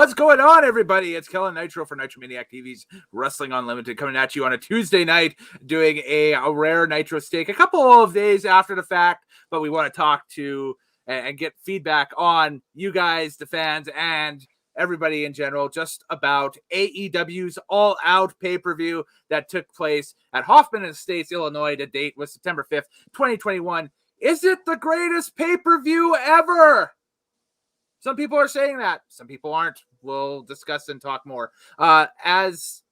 What's going on, everybody? It's Kellen Nitro for Nitro Maniac TV's Wrestling Unlimited, coming at you on a Tuesday night, doing a rare Nitro Steak a couple of days after the fact, but we want to talk to and get feedback on you guys, the fans, and everybody in general, just about AEW's All Out pay-per-view that took place at Hoffman Estates, Illinois. The date was September 5th, 2021. Is it the greatest pay-per-view ever? Some people are saying that. Some people aren't. We'll discuss and talk more. As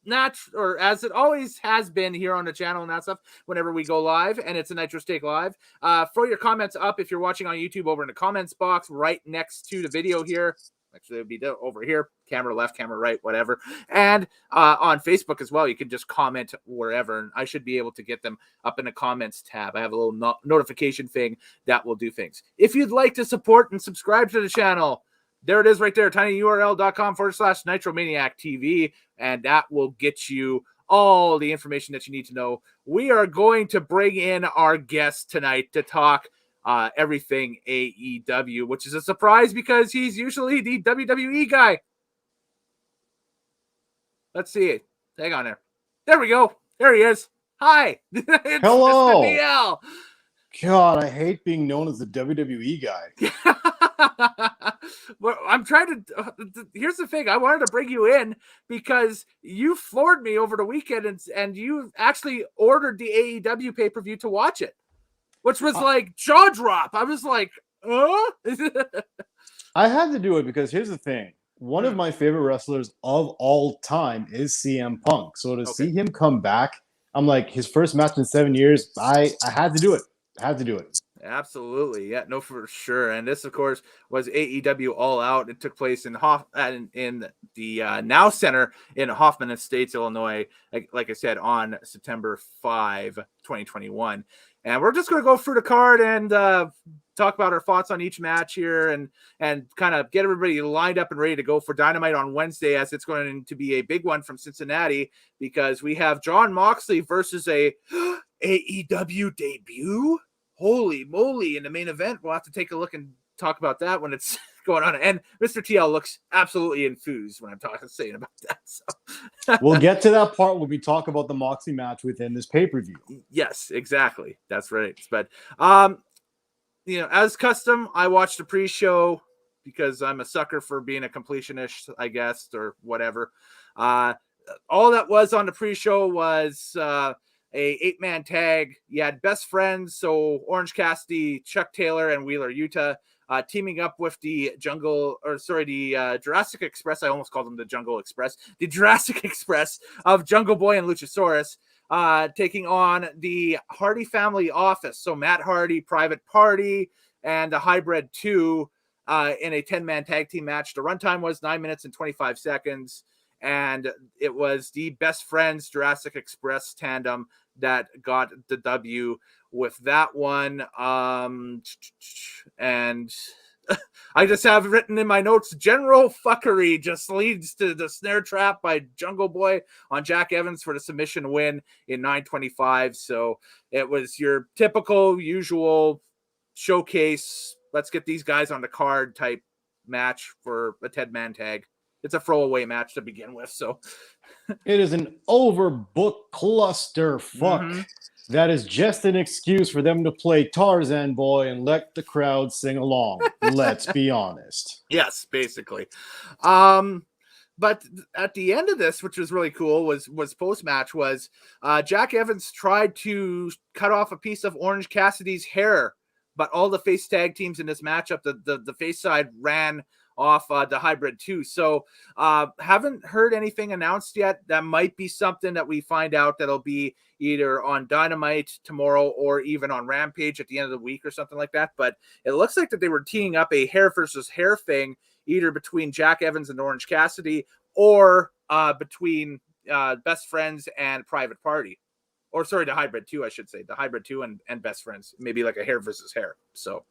it always has been here on the channel and that stuff, whenever we go live, and it's a Nitro Steak Live, throw your comments up if you're watching on YouTube over in the comments box right next to the video here. Actually, it would be over here. Camera left, camera right, whatever. And on Facebook as well, you can just comment wherever, and I should be able to get them up in the comments tab. I have a little notification thing that will do things. If you'd like to support and subscribe to the channel, there it is right there, tinyurl.com/Nitromaniac TV, and that will get you all the information that you need to know. We are going to bring in our guest tonight to talk everything AEW, which is a surprise because he's usually the WWE guy. Let's see it. Hang on there. There we go. There he is. Hi. It's Hello. Mr. DL. God, I hate being known as the WWE guy. Well, I'm trying to. Here's the thing. I wanted to bring you in because you floored me over the weekend, and you actually ordered the AEW pay-per-view to watch it, which was like jaw drop. I was like, I had to do it because here's the thing. One of my favorite wrestlers of all time is CM Punk. So to see him come back, I'm like, his first match in 7 years, I had to do it. I had to do it. Absolutely. Yeah, no, for sure. And this, of course, was AEW All Out. It took place in the Now Center in Hoffman Estates, Illinois, like I said, on September 5, 2021. And we're just going to go through the card and talk about our thoughts on each match here and kind of get everybody lined up and ready to go for Dynamite on Wednesday, as it's going to be a big one from Cincinnati, because we have Jon Moxley versus a AEW debut. Holy moly, in the main event. We'll have to take a look and talk about that when it's going on. And Mr. TL looks absolutely enthused when I'm saying about that. So. We'll get to that part when we talk about the Moxley match within this pay-per-view. Yes, exactly. That's right. But, as custom, I watched the pre-show because I'm a sucker for being a completionist, I guess, or whatever. All that was on the pre-show was a 8-man tag. You had Best Friends, so Orange Cassidy, Chuck Taylor, and Wheeler Yuta teaming up with the Jurassic Express. I almost called them the Jungle Express. The Jurassic Express of Jungle Boy and Luchasaurus, taking on the Hardy Family Office. So Matt Hardy, Private Party, and the Hybrid 2 in a 10-man tag team match. The runtime was 9 minutes and 25 seconds. And it was the Best Friends Jurassic Express tandem that got the W with that one. And I just have written in my notes, general fuckery just leads to the snare trap by Jungle Boy on Jack Evans for the submission win in 9:25. So it was your typical, usual showcase, let's get these guys on the card type match for a 10-man tag. It's a throwaway match to begin with, so it is an overbooked clusterfuck. That is just an excuse for them to play Tarzan Boy and let the crowd sing along. Let's be honest. Yes, basically. But at the end of this, which was really cool, was post-match, was Jack Evans tried to cut off a piece of Orange Cassidy's hair, but all the face tag teams in this matchup, the face side ran off the Hybrid 2. So haven't heard anything announced yet. That might be something that we find out that'll be either on Dynamite tomorrow or even on Rampage at the end of the week or something like that. But it looks like that they were teeing up a hair versus hair thing, either between Jack Evans and Orange Cassidy or between Best Friends and Private Party. Or sorry, the Hybrid 2, I should say. The Hybrid 2 and Best Friends. Maybe like a hair versus hair. So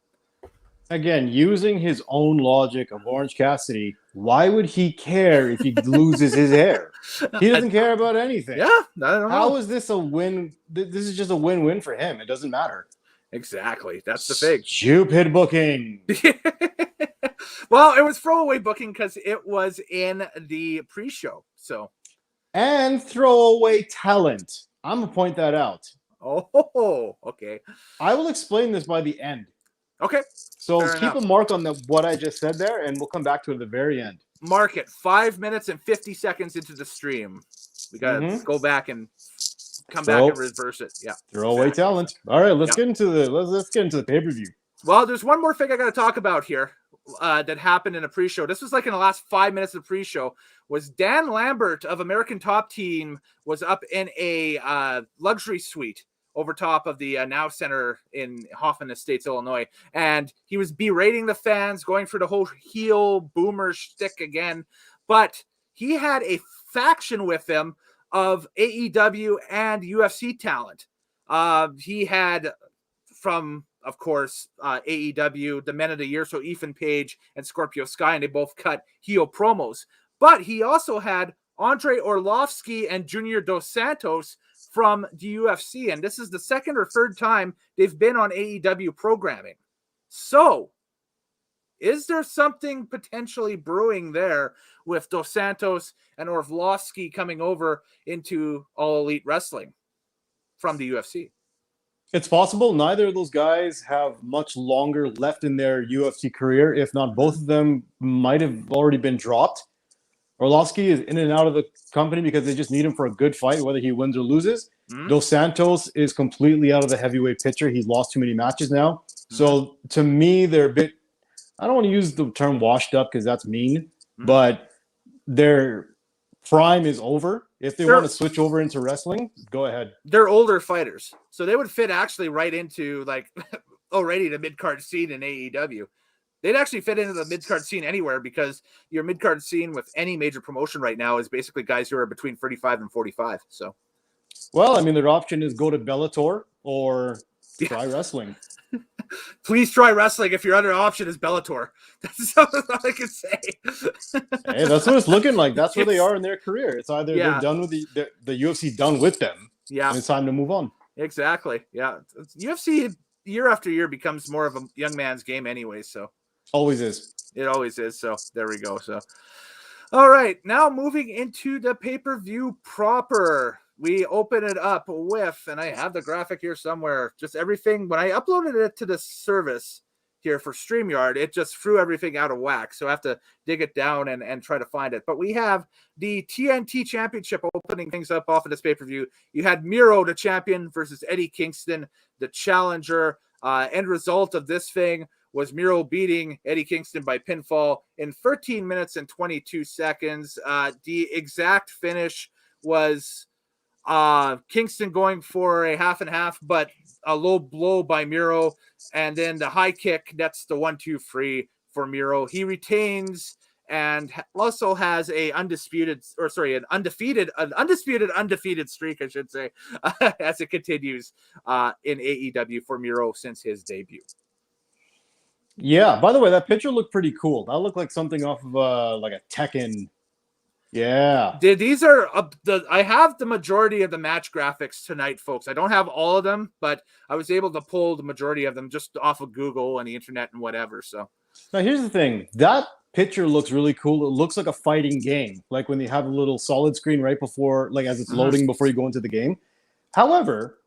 again, using his own logic of Orange Cassidy, why would he care if he loses his hair? He doesn't care about anything. Yeah, I don't know. How is this a win? This is just a win-win for him. It doesn't matter. Exactly. That's the thing. Stupid booking. Well, it was throwaway booking because it was in the pre-show. So. And throwaway talent. I'm gonna point that out. Oh, okay. I will explain this by the end. Okay. So Fair keep enough. a mark on what I just said there, and we'll come back to it at the very end. Mark it. 5 minutes and 50 seconds into the stream. We gotta go back and come back and reverse it. Yeah. Throwaway talent. All right, let's get into the pay-per-view. Well, there's one more thing I gotta talk about here. That happened in a pre-show. This was like in the last 5 minutes of the pre-show. Was Dan Lambert of American Top Team was up in a luxury suite over top of the Now Center in Hoffman Estates, Illinois, and he was berating the fans, going for the whole heel boomer shtick again. But he had a faction with him of AEW and UFC talent. He had from, of course, AEW, the Men of the Year, so Ethan Page and Scorpio Sky, and they both cut heel promos. But he also had Andre Orlovsky and Junior Dos Santos from the UFC, and this is the second or third time they've been on AEW programming. So, is there something potentially brewing there with Dos Santos and Orlovsky coming over into All Elite Wrestling from the UFC? It's possible. Neither of those guys have much longer left in their UFC career. If not, both of them might have already been dropped. Orlovsky is in and out of the company because they just need him for a good fight, whether he wins or loses. Dos Santos is completely out of the heavyweight picture. He's lost too many matches now. So to me, they're a bit, I don't want to use the term washed up because that's mean, but their prime is over. If they want to switch over into wrestling, go ahead. They're older fighters, so they would fit actually right into like already the mid-card scene in AEW. They'd actually fit into the mid-card scene anywhere because your mid-card scene with any major promotion right now is basically guys who are between 35 and 45. So, well, I mean, their option is go to Bellator or try wrestling. Please try wrestling if your other option is Bellator. That's all I can say. Hey, that's what it's looking like. That's where they are in their career. It's either they're done with the UFC done with them. Yeah. And it's time to move on. Exactly. Yeah. UFC year after year becomes more of a young man's game anyway. So always is. It always is. So there we go. So, all right. Now moving into the pay-per-view proper. We open it up with, and I have the graphic here somewhere, just everything. When I uploaded it to the service here for StreamYard, it just threw everything out of whack. So I have to dig it down and try to find it. But we have the TNT Championship opening things up off of this pay-per-view. You had Miro, the champion, versus Eddie Kingston, the challenger. End result of this thing was Miro beating Eddie Kingston by pinfall in 13 minutes and 22 seconds. The exact finish was Kingston going for a half and half, but a low blow by Miro, and then the high kick, that's the 1-2-3 for Miro. He retains and also has an undisputed streak, I should say, as it continues in AEW for Miro since his debut. Yeah, by the way, that picture looked pretty cool. That looked like something off of like a Tekken. Yeah. These are I have the majority of the match graphics tonight, folks. I don't have all of them, but I was able to pull the majority of them just off of Google and the internet and whatever. So now here's the thing. That picture looks really cool. It looks like a fighting game, like when they have a little solid screen right before, like as it's loading before you go into the game. However,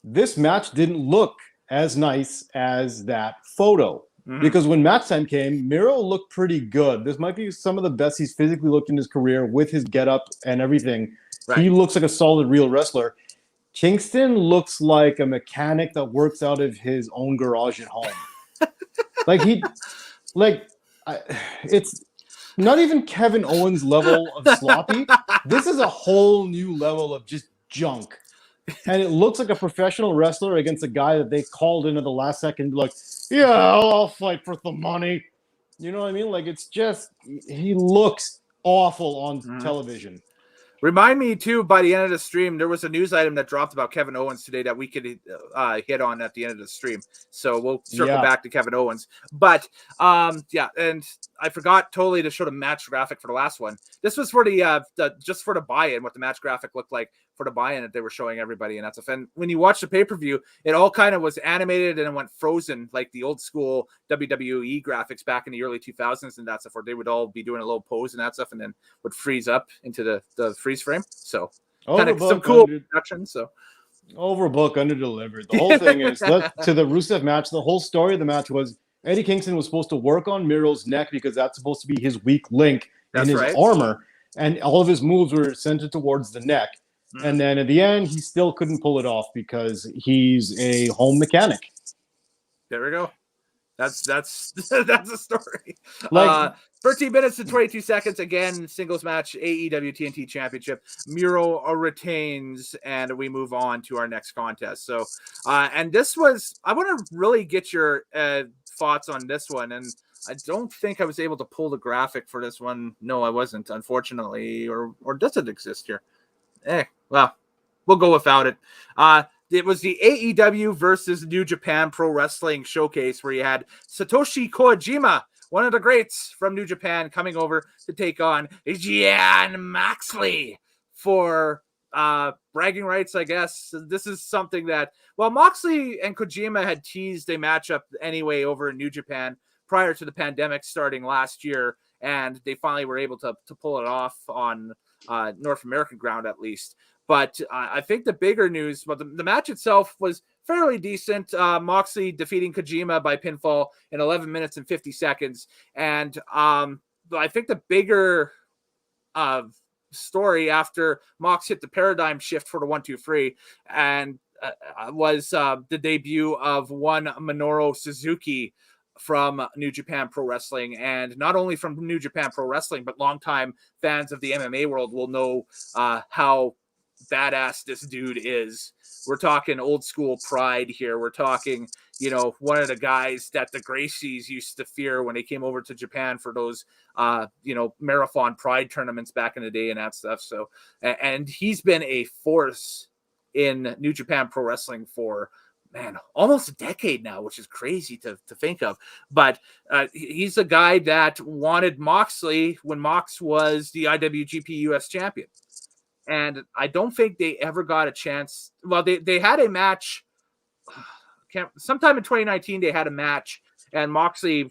this match didn't look as nice as that photo. Because when match time came, Miro looked pretty good. This might be some of the best he's physically looked in his career with his getup and everything. Right. He looks like a solid, real wrestler. Kingston looks like a mechanic that works out of his own garage at home. It's not even Kevin Owens level of sloppy. This is a whole new level of just junk. And it looks like a professional wrestler against a guy that they called in at the last second, like, yeah, I'll fight for the money. You know what I mean? Like, it's just, he looks awful on television. Remind me, too, by the end of the stream, there was a news item that dropped about Kevin Owens today that we could hit on at the end of the stream. So we'll circle back to Kevin Owens. But, and I forgot totally to show the match graphic for the last one. This was for the just for the buy-in, what the match graphic looked like for the buy-in that they were showing everybody, and that's a fan. When you watch the pay-per-view, it all kind of was animated and it went frozen, like the old school WWE graphics back in the early 2000s and that stuff, where they would all be doing a little pose and that stuff, and then would freeze up into the freeze frame. So kind of some cool production. So overbook, under-delivered. The whole thing is, to the Rusev match, the whole story of the match was Eddie Kingston was supposed to work on Miro's neck because that's supposed to be his weak link in his armor, and all of his moves were centered towards the neck. And then at the end, he still couldn't pull it off because he's a home mechanic. There we go. That's a story. 13 minutes and 22 seconds. Again, singles match, AEW TNT Championship. Miro retains, and we move on to our next contest. So, and this was, I want to really get your thoughts on this one. And I don't think I was able to pull the graphic for this one. No, I wasn't, unfortunately. Or does it exist here? Well, we'll go without it. It was the AEW versus New Japan Pro Wrestling Showcase, where you had Satoshi Kojima, one of the greats from New Japan, coming over to take on Jon Moxley for bragging rights, I guess. This is something that, well, Moxley and Kojima had teased a matchup anyway over in New Japan prior to the pandemic starting last year, and they finally were able to pull it off on North American ground at least. But I think the bigger news, well, the match itself was fairly decent. Moxley defeating Kojima by pinfall in 11 minutes and 50 seconds. And I think the bigger story after Mox hit the paradigm shift for the 1-2-3 and was the debut of one Minoru Suzuki from New Japan Pro Wrestling. And not only from New Japan Pro Wrestling, but longtime fans of the MMA world will know how badass this dude is. We're talking old school pride here. We're talking, one of the guys that the Gracies used to fear when they came over to Japan for those, marathon pride tournaments back in the day and that stuff. So, and he's been a force in New Japan Pro Wrestling for, almost a decade now, which is crazy to think of. But he's a guy that wanted Moxley when Mox was the IWGP US champion. And I don't think they ever got a chance. Well, they had a match. Sometime in 2019, they had a match, and Moxley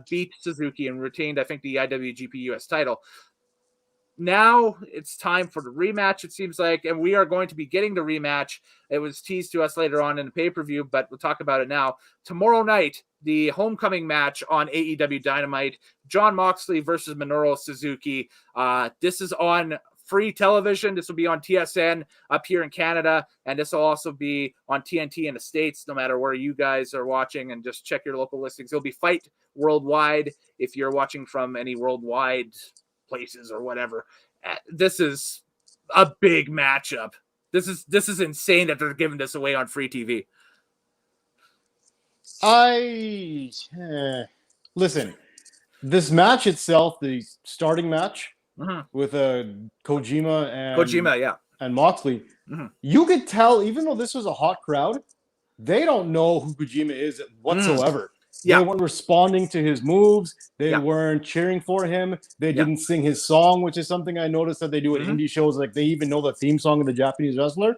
beat Suzuki and retained, I think, the IWGP US title. Now it's time for the rematch, it seems like, and we are going to be getting the rematch. It was teased to us later on in the pay-per-view, but we'll talk about it now. Tomorrow night, the homecoming match on AEW Dynamite, Jon Moxley versus Minoru Suzuki. This is on free television. This will be on TSN up here in Canada, and this will also be on TNT in the States, no matter where you guys are watching, and just check your local listings. It'll be Fight Worldwide if you're watching from any worldwide places or whatever. This is a big matchup. This is insane that they're giving this away on free TV. Listen, this match itself, the starting match, with Kojima and Moxley, you could tell, even though this was a hot crowd, they don't know who Kojima is whatsoever. They weren't responding to his moves. They weren't cheering for him. They didn't sing his song, which is something I noticed that they do at indie shows. Like, they even know the theme song of the Japanese wrestler.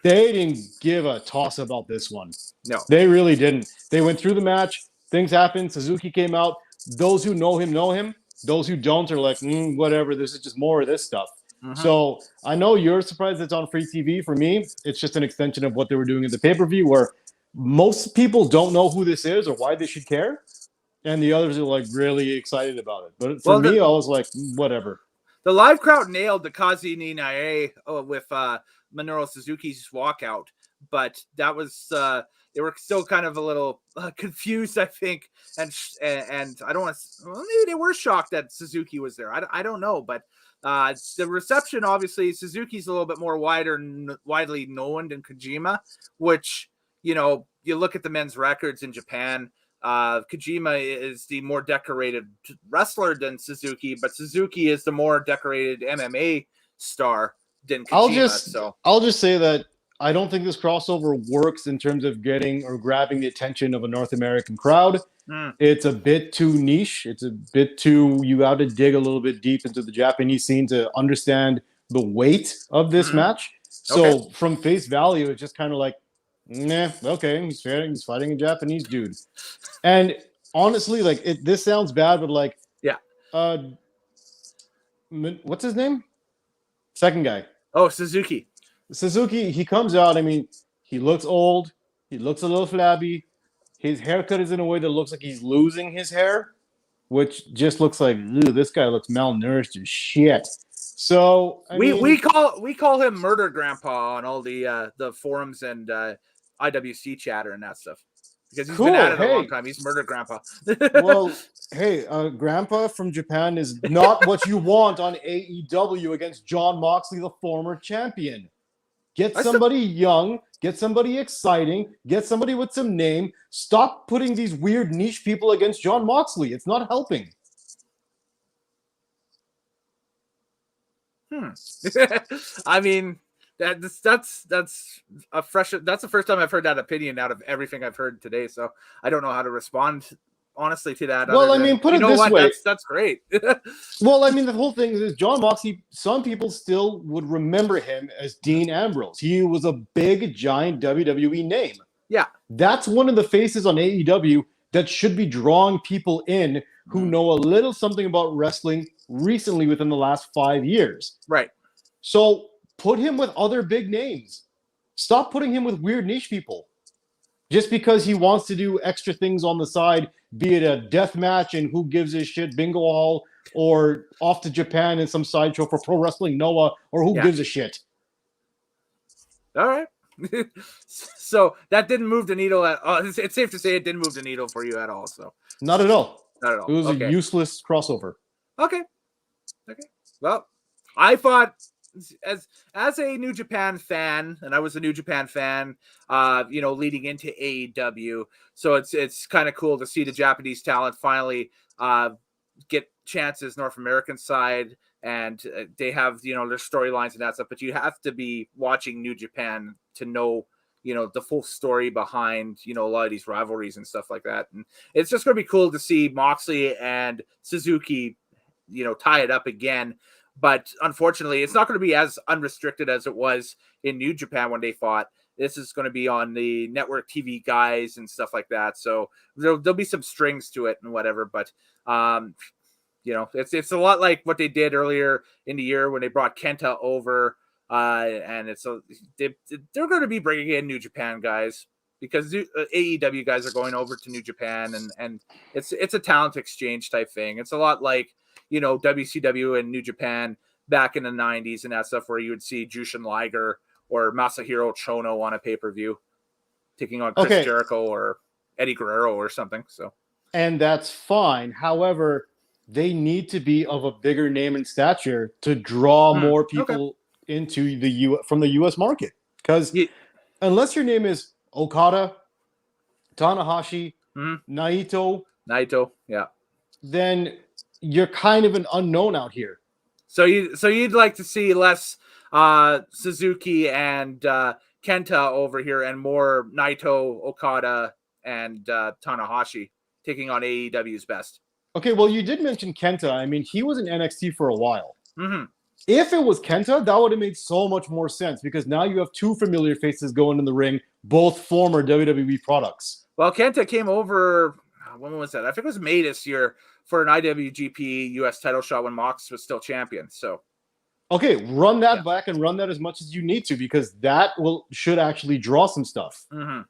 They didn't give a toss about this one. No, they really didn't. They went through the match. Things happened. Suzuki came out. Those who know him know him. Those who don't are like, whatever, this is just more of this stuff. So I know you're surprised it's on free TV. For me, it's just an extension of what they were doing at the pay-per-view, where most people don't know who this is or why they should care, and the others are like really excited about it. But for me, I was like, whatever. The live crowd nailed the Kazi ni Nae with Minoru Suzuki's walkout, but that was they were still kind of a little confused, I think, and I don't want to. Well, maybe they were shocked that Suzuki was there. I don't know, but the reception, obviously, Suzuki's a little bit more widely known than Kojima, which, you look at the men's records in Japan. Kojima is the more decorated wrestler than Suzuki, but Suzuki is the more decorated MMA star than Kojima. I'll just say that I don't think this crossover works in terms of getting or grabbing the attention of a North American crowd. It's a bit too niche. It's a bit too, you got to dig a little bit deep into the Japanese scene to understand the weight of this match. So from face value, it's just kind of like, nah, okay, he's fighting a Japanese dude. And honestly, like this sounds bad, but like, Yeah. What's his name? Second guy. Oh, Suzuki. Suzuki, he comes out. I mean, he looks old. He looks a little flabby. His haircut is in a way that looks like he's losing his hair, which just looks like, this guy looks malnourished as shit. So we call him Murder Grandpa on all the forums and IWC chatter and that stuff because he's been at it a long time. He's Murder Grandpa. Well, hey, Grandpa from Japan is not what you want on AEW against Jon Moxley, the former champion. Get somebody young, get somebody exciting, get somebody with some name. Stop putting these weird niche people against Jon Moxley. It's not helping. I mean, that's a fresh. That's the first time I've heard that opinion out of everything I've heard today. So I don't know how to respond honestly to that. Well, I mean, put it this way. That's great. Well, I mean, the whole thing is Jon Moxley, some people still would remember him as Dean Ambrose. He was a big, giant WWE name. Yeah. That's one of the faces on AEW that should be drawing people in who know a little something about wrestling recently within the last 5 years. Right. So put him with other big names. Stop putting him with weird niche people. Just because he wants to do extra things on the side, be it a death match and who gives a shit bingo hall, or off to Japan in some sideshow for Pro Wrestling Noah, or who gives a shit. All right. So that didn't move the needle at all. It's safe to say it didn't move the needle for you at all. So not at all. Not at all. It was a useless crossover. Okay. Well, I thought as a New Japan fan, and I was a New Japan fan, leading into AEW. So it's kind of cool to see the Japanese talent finally get chances North American side, and they have their storylines and that stuff. But you have to be watching New Japan to know the full story behind a lot of these rivalries and stuff like that. And it's just going to be cool to see Moxley and Suzuki tie it up again. But unfortunately, it's not going to be as unrestricted as it was in New Japan when they fought. This is going to be on the network TV guys and stuff like that. So there'll be some strings to it and whatever. But, it's a lot like what they did earlier in the year when they brought Kenta over. And they're going to be bringing in New Japan guys because AEW guys are going over to New Japan. And it's a talent exchange type thing. It's a lot like, WCW and New Japan back in the 90s and that stuff where you would see Jushin Liger or Masahiro Chono on a pay-per-view taking on Chris Jericho or Eddie Guerrero or something. So, and that's fine. However, they need to be of a bigger name and stature to draw more people into from the US market. Because unless your name is Okada, Tanahashi, Naito, yeah, then you're kind of an unknown out here. So you'd like to see less Suzuki and Kenta over here and more Naito, Okada, and Tanahashi taking on AEW's best. Okay, well, you did mention Kenta. I mean, he was in NXT for a while. Mm-hmm. If it was Kenta, that would have made so much more sense because now you have two familiar faces going in the ring, both former WWE products. Well, Kenta came over, when was that? I think it was May this year for an IWGP US title shot when Mox was still champion. So, okay, run that back and run that as much as you need to because that should actually draw some stuff. Mm-hmm.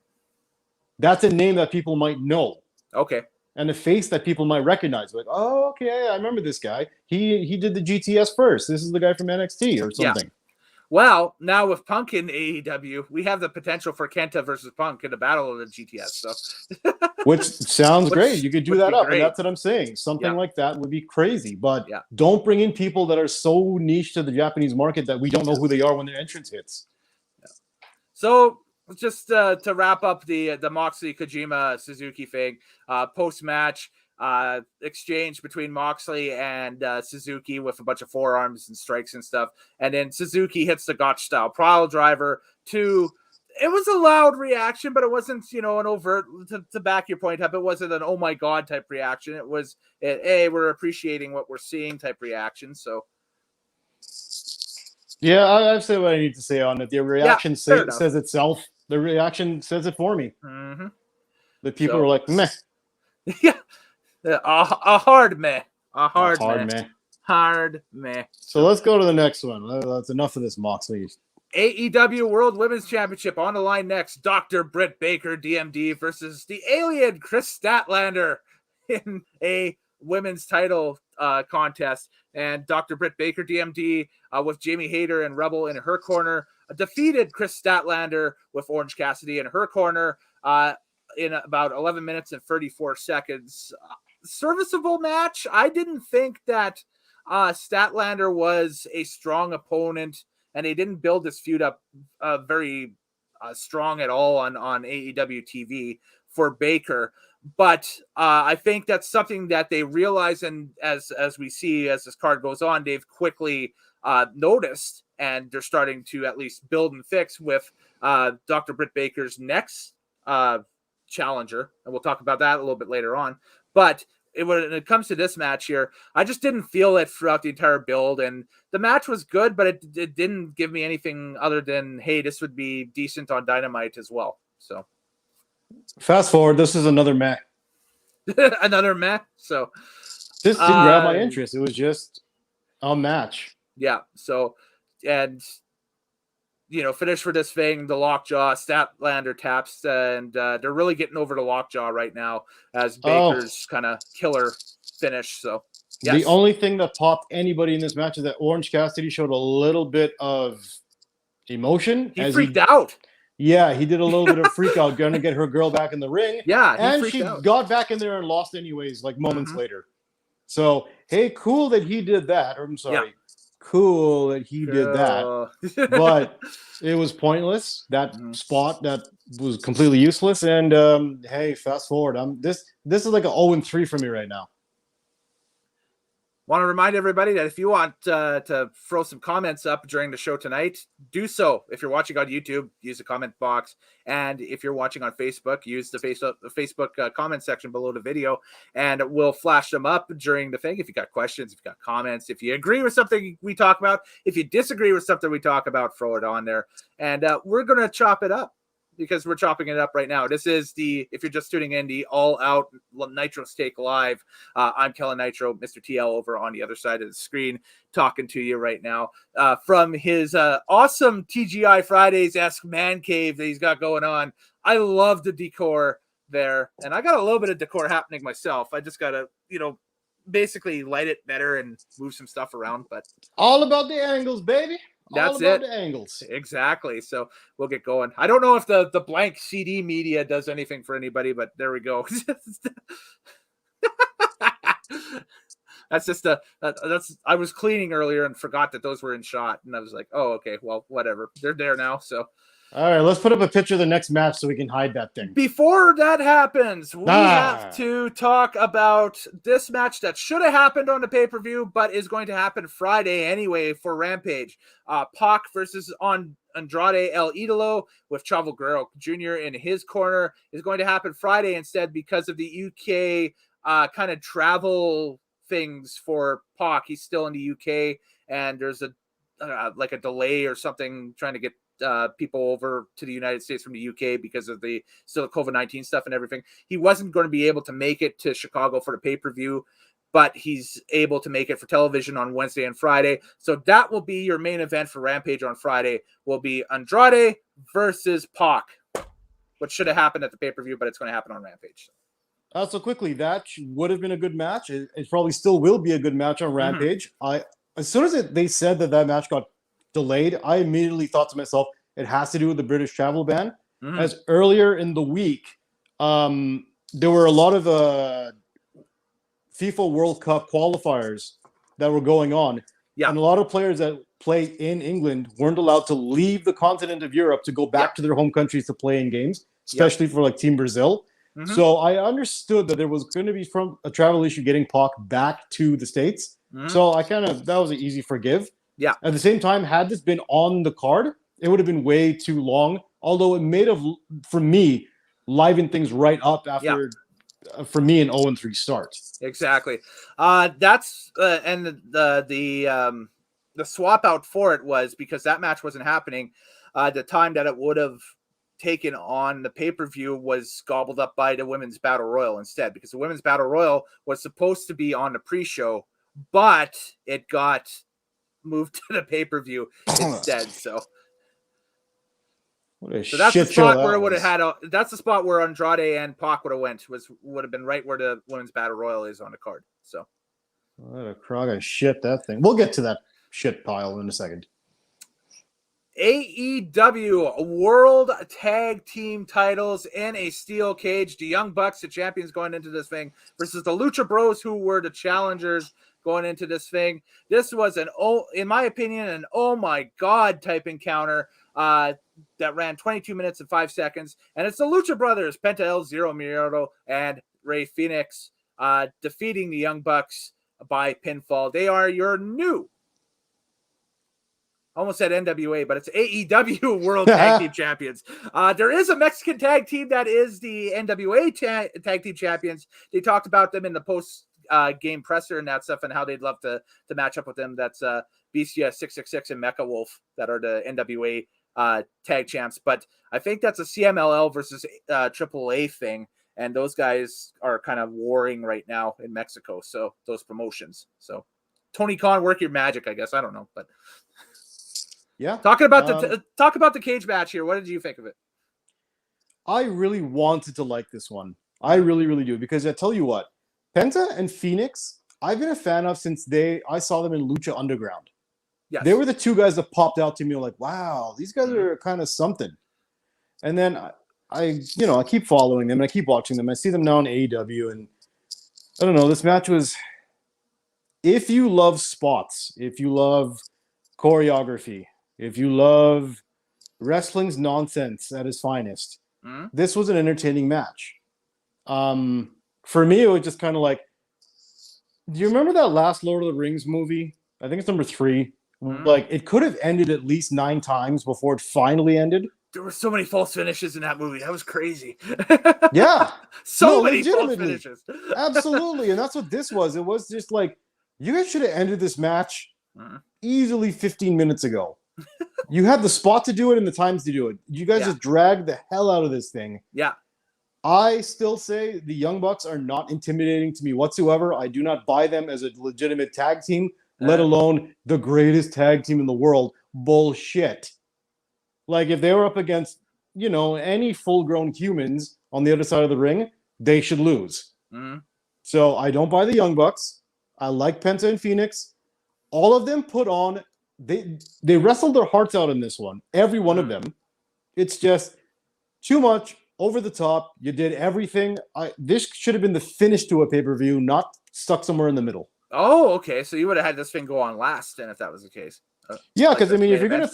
That's a name that people might know. Okay. And a face that people might recognize. Like, oh, okay, I remember this guy. He did the GTS first. This is the guy from NXT or something. Yeah. Well, now with Punk in AEW, we have the potential for Kenta versus Punk in a battle of the GTS. So, which sounds great. You could do that up, great. and that's what I'm saying. Something like that would be crazy. But don't bring in people that are so niche to the Japanese market that we don't know who they are when their entrance hits. Yeah. So just to wrap up the Moxley Kojima Suzuki thing, post match exchange between Moxley and Suzuki with a bunch of forearms and strikes and stuff, and then Suzuki hits the Gotch style pile driver. It was a loud reaction, but it wasn't an overt. To back your point up, it wasn't an oh my god type reaction. It was hey, we're appreciating what we're seeing type reaction. So Yeah, I've said what I need to say on it. The reaction fair enough. says itself. The reaction says it for me. Mm-hmm. The people are like, meh. Yeah, a hard meh. A hard meh. meh. Hard meh. So let's go to the next one. That's enough of this, Moxley. AEW World Women's Championship on the line next. Dr. Britt Baker, D.M.D. versus the alien Chris Statlander in a women's title contest. And Dr. Britt Baker, D.M.D. With Jamie Hayter and Rebel in her corner, defeated Chris Statlander with Orange Cassidy in her corner in about 11 minutes and 34 seconds. Serviceable match. I didn't think that Statlander was a strong opponent, and they didn't build this feud up very strong at all on AEW TV for Baker. But I think that's something that they realize, and as we see as this card goes on, they've quickly noticed, and they're starting to at least build and fix with Dr. Britt Baker's next challenger, and we'll talk about that a little bit later on. But when it comes to this match here, I just didn't feel it throughout the entire build, and the match was good, but it didn't give me anything other than, hey, this would be decent on Dynamite as well. So fast forward, this is another meh. Another meh. So this didn't grab my interest. It was just a match. Yeah. So, and finish for this thing, the lockjaw, Statlander taps, and they're really getting over the lockjaw right now as Baker's kind of killer finish. So, yes. The only thing that popped anybody in this match is that Orange Cassidy showed a little bit of emotion. He freaked out. Yeah, he did a little bit of freak out, going to get her girl back in the ring. Yeah, and she got back in there and lost anyways, like moments later. So, hey, cool that he did that. Or, I'm sorry. Yeah. Cool that he did that, but it was pointless. That spot that was completely useless. And hey, fast forward. This is like an 0-3 for me right now. Want to remind everybody that if you want to throw some comments up during the show tonight, do so. If you're watching on YouTube, use the comment box. And if you're watching on Facebook, use the Facebook comment section below the video, and we'll flash them up during the thing. If you got questions, if you got comments, if you agree with something we talk about, if you disagree with something we talk about, throw it on there. And we're going to chop it up, because we're chopping it up right now. This is if you're just tuning in, the All Out Nitro Steak Live. I'm Kellen Nitro, Mr. TL over on the other side of the screen, talking to you right now from his awesome TGI Fridays-esque man cave that he's got going on. I love the decor there, and I got a little bit of decor happening myself. I just got to, basically light it better and move some stuff around. But all about the angles, baby. That's all about it. The angles. Exactly. So we'll get going. I don't know if the blank CD media does anything for anybody, but there we go. That's just I was cleaning earlier and forgot that those were in shot, and I was like, oh, okay, well, whatever. They're there now. So all right, let's put up a picture of the next match so we can hide that thing. Before that happens, we have to talk about this match that should have happened on the pay-per-view, but is going to happen Friday anyway for Rampage. Pac versus Andrade El Idolo with Chavo Guerrero Jr. in his corner is going to happen Friday instead, because of the UK kind of travel things for Pac. He's still in the UK, and there's a delay or something trying to get people over to the United States from the UK because of the COVID-19 stuff and everything. He wasn't going to be able to make it to Chicago for the pay-per-view, but he's able to make it for television on Wednesday and Friday. So that will be your main event for Rampage on Friday, will be Andrade versus Pac, which should have happened at the pay-per-view, but it's going to happen on Rampage. So quickly, that would have been a good match. It probably still will be a good match on Rampage. As soon as they said that match got delayed, I immediately thought to myself, it has to do with the British travel ban. As earlier in the week, there were a lot of FIFA World Cup qualifiers that were going on. Yeah. And a lot of players that play in England weren't allowed to leave the continent of Europe to go back to their home countries to play in games, especially for like Team Brazil. So I understood that there was going to be from a travel issue getting Pac back to the States. So that was an easy forgive. Yeah. At the same time, had this been on the card, it would have been way too long. Although it may have, for me, livened things right up after, for me, an 0-3 start. Exactly. That's and the the swap out for it was because that match wasn't happening. The time that it would have taken on the pay-per-view was gobbled up by the Women's Battle Royal instead, because the Women's Battle Royal was supposed to be on the pre-show, but it got moved to the pay-per-view instead. So that's the spot where it would have had that's the spot where Andrade and Pac would have been right where the Women's Battle Royal is on the card. So what a crock of shit that thing. We'll get to that shit pile in a second. AEW World Tag Team titles in a steel cage. The Young Bucks, the champions going into this thing, versus the Lucha Bros, who were the challengers going into this thing. This was in my opinion, an oh my god type encounter that ran 22 minutes and 5 seconds. And it's the Lucha Brothers, Penta El Zero Miedo and Rey Fenix, defeating the Young Bucks by pinfall. They are your new, almost said NWA, but it's AEW World Tag Team Champions. There is a Mexican tag team that is the NWA Tag Team Champions. They talked about them in the post game presser and that stuff, and how they'd love to match up with them. That's Bestia 666 and Mecha Wolf that are the NWA tag champs. But I think that's a CMLL versus AAA thing, and those guys are kind of warring right now in Mexico. So those promotions. So Tony Khan, work your magic, I guess. I don't know, but. Yeah. Talk about the cage match here. What did you think of it? I really wanted to like this one. I really, really do. Because I tell you what, Penta and Phoenix, I've been a fan of since I saw them in Lucha Underground. Yes. They were the two guys that popped out to me like, wow, these guys are kind of something. And then I keep following them and I keep watching them. I see them now in AEW, and I don't know, this match was, if you love spots, if you love choreography, if you love wrestling's nonsense at its finest, this was an entertaining match. For me, it was just kind of like, do you remember that last Lord of the Rings movie? I think it's number 3. Like, it could have ended at least 9 times before it finally ended. There were so many false finishes in that movie. That was crazy. Yeah. Many false finishes. Absolutely. And that's what this was. It was just like, you guys should have ended this match easily 15 minutes ago. You had the spot to do it and the times to do it. You guys just dragged the hell out of this thing. Yeah. I still say the Young Bucks are not intimidating to me whatsoever. I do not buy them as a legitimate tag team, let alone the greatest tag team in the world. Bullshit. Like, if they were up against, any full-grown humans on the other side of the ring, they should lose. So I don't buy the Young Bucks. I like Penta and Phoenix. All of them put on, they wrestled their hearts out in this one. Every one of them. It's just too much, over the top. You did everything. This should have been the finish to a pay-per-view, not stuck somewhere in the middle. Oh, okay. So you would have had this thing go on last then if that was the case. Yeah, because if you're gonna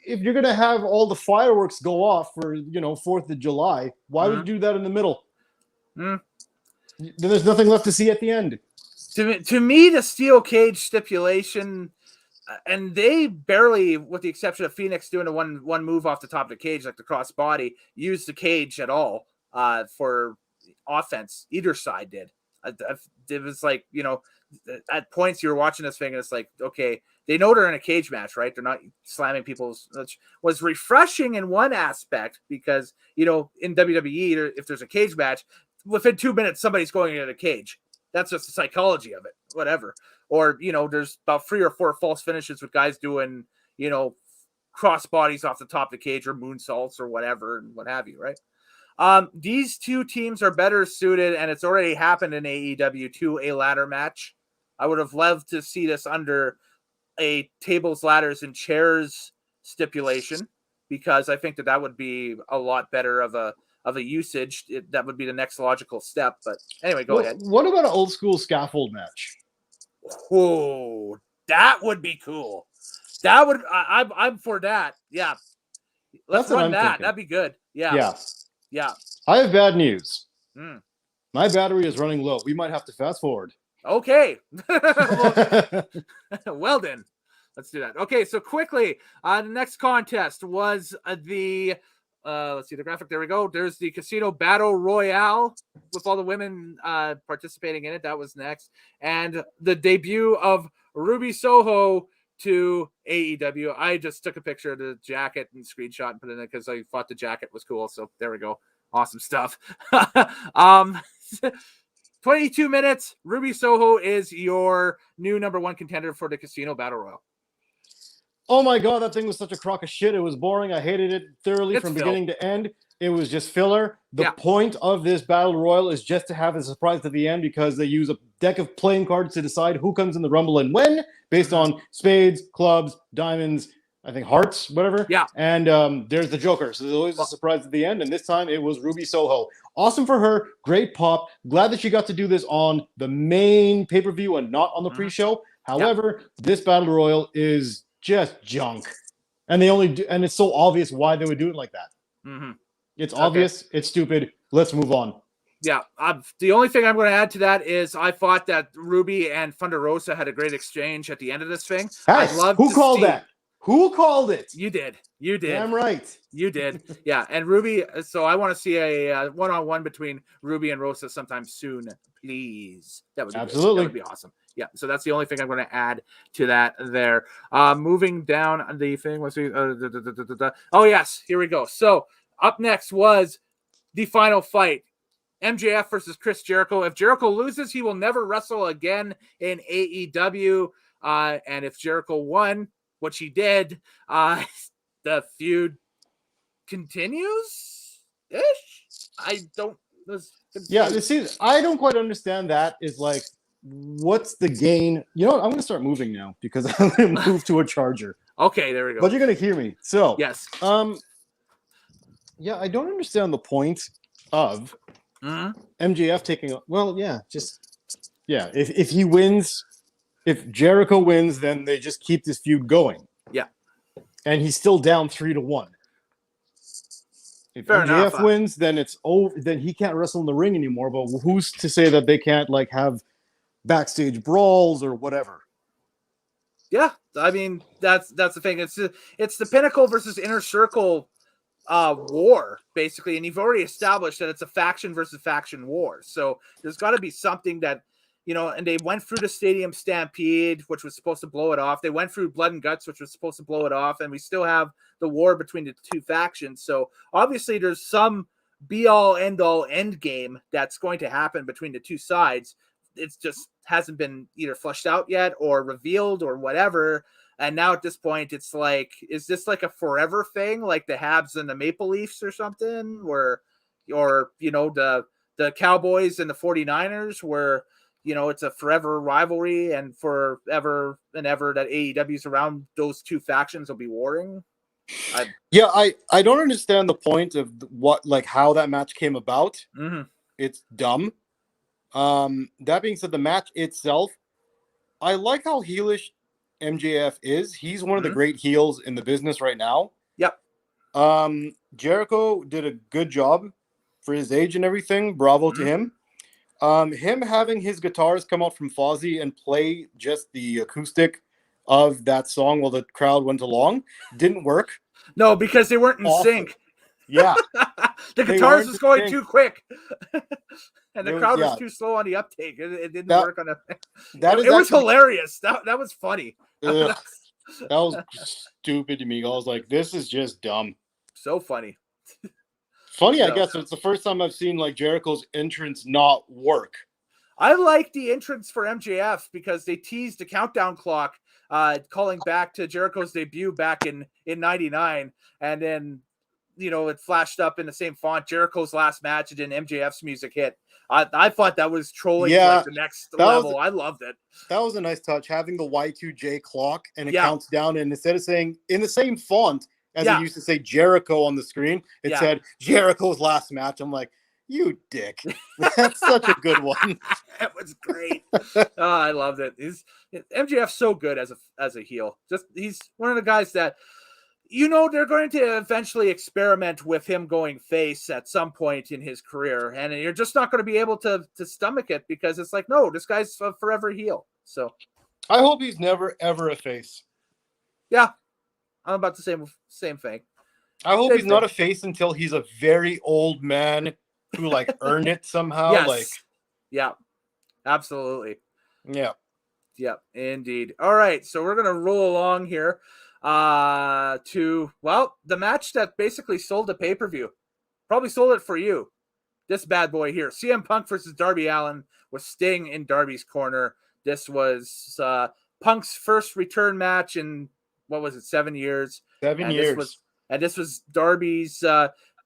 if you're gonna have all the fireworks go off for 4th of July, why would you do that in the middle? Then there's nothing left to see at the end. To me, the steel cage stipulation, and they barely, with the exception of Phoenix doing a one move off the top of the cage, like the cross body, used the cage at all for offense. Either side did. It was like, at points you were watching this thing and it's like, okay, they know they're in a cage match, right? They're not slamming people's, which was refreshing in one aspect because, in WWE, if there's a cage match, within 2 minutes, somebody's going into the cage. That's just the psychology of it, whatever. Or, there's about 3 or 4 false finishes with guys doing, cross bodies off the top of the cage or moonsaults or whatever and what have you, right? These two teams are better suited, and it's already happened in AEW to a ladder match. I would have loved to see this under a tables, ladders, and chairs stipulation, because I think that would be a lot better of a usage. That would be the next logical step. But anyway, go ahead. What about an old school scaffold match? Oh, that would be cool. That would I'm for that. Yeah, let's run that. Thinking. That'd be good. Yeah. Yeah. I have bad news. My battery is running low. We might have to fast forward. Okay. Well then, let's do that. Okay, so quickly, the next contest was the let's see the graphic. There we go. There's the Casino Battle Royale with all the women participating in it. That was next, and the debut of Ruby Soho to AEW. I just took a picture of the jacket and screenshot and put it in it because I thought the jacket was cool. So there we go. Awesome stuff. 22 minutes. Ruby Soho is your new number 1 contender for the Casino Battle Royal. Oh my God, that thing was such a crock of shit. It was boring. I hated it thoroughly from Phil. beginning to end. It was just filler. The point of this Battle Royal is just to have a surprise at the end because they use a deck of playing cards to decide who comes in the Rumble and when, based on spades, clubs, diamonds, I think hearts, whatever. Yeah. And there's the Joker. So there's always a surprise at the end. And this time it was Ruby Soho. Awesome for her. Great pop. Glad that she got to do this on the main pay-per-view and not on the pre-show. However, this Battle Royal is just junk. And they only do, and it's so obvious why they would do it like that. Mm-hmm. It's obvious. It's stupid. Let's move on. Yeah. The only thing I'm going to add to that is I thought that Ruby and Thunder Rosa had a great exchange at the end of this thing. Hey, who called that? Who called it? You did. You did. I'm right. You did. Yeah. And Ruby. So I want to see a one-on-one between Ruby and Rosa sometime soon, please. That would be absolutely. That would be awesome. Yeah. So that's the only thing I'm going to add to that there. Moving down the thing. Let's see. Oh, yes. Here we go. So up next was the final fight. MJF versus Chris Jericho. If Jericho loses, he will never wrestle again in AEW. And if Jericho won, which he did, the feud continues ish. I don't. I don't quite understand that. Is like, what's the gain? You know what? I'm going to start moving now because I'm going to move to a charger. Okay, there we go. But you're going to hear me. So yes. Yeah, I don't understand the point of MJF taking. Well, yeah, if he wins. If Jericho wins, then they just keep this feud going. Yeah. And he's still down 3-1. If MJF wins, then it's over. Then he can't wrestle in the ring anymore. But who's to say that they can't like have backstage brawls or whatever? Yeah, I mean that's the thing. It's the Pinnacle versus Inner Circle war basically, and you've already established that it's a faction versus faction war. So there's got to be something that. You know, and they went through the Stadium Stampede, which was supposed to blow it off. They went through Blood and Guts, which was supposed to blow it off. And we still have the war between the two factions. So obviously there's some be-all, end-all end game that's going to happen between the two sides. It's just hasn't been either fleshed out yet or revealed or whatever. And now at this point, it's like, is this like a forever thing? Like the Habs and the Maple Leafs or something? Or you know, the Cowboys and the 49ers where... You know, it's a forever rivalry, and forever and ever that AEW's around those two factions will be warring. I don't understand the point of how that match came about. Mm-hmm. It's dumb. That being said, the match itself, I like how heelish MJF is. He's one of the great heels in the business right now. Yep. Jericho did a good job for his age and everything. Bravo to him. Him having his guitars come out from Fozzy and play just the acoustic of that song while the crowd went along didn't work. No, because they weren't in sync. Yeah. The guitars was going too quick. And the crowd was too slow on the uptake. It didn't work on a... It was hilarious. That was funny. That was stupid to me. I was like, this is just dumb. So funny. Funny, I guess. It's the first time I've seen like Jericho's entrance not work. I like the entrance for MJF because they teased the countdown clock, calling back to Jericho's debut back in 99. And then, you know, it flashed up in the same font, Jericho's last match, and then MJF's music hit. I thought that was trolling to like the next level. I loved it. That was a nice touch, having the Y2J clock, and it counts down, and instead of saying in the same font, as it used to say Jericho on the screen, it said Jericho's last match. I'm like, you dick. That's such a good one. That was great. I loved it. MJF's so good as a heel. He's one of the guys that, you know, they're going to eventually experiment with him going face at some point in his career. And you're just not going to be able to stomach it because it's like, no, this guy's a forever heel. So I hope he's never, ever a face. Yeah. I'm about the same thing. I hope he's not a face until he's a very old man who like earned it somehow. Yes. Yeah, absolutely. Yeah. Yep, indeed. All right, so we're gonna roll along here to the match that basically sold the pay-per-view. Probably sold it for you. This bad boy here, CM Punk versus Darby Allin, with Sting in Darby's corner. This was Punk's first return match in 7 years? 7 years. This was Darby's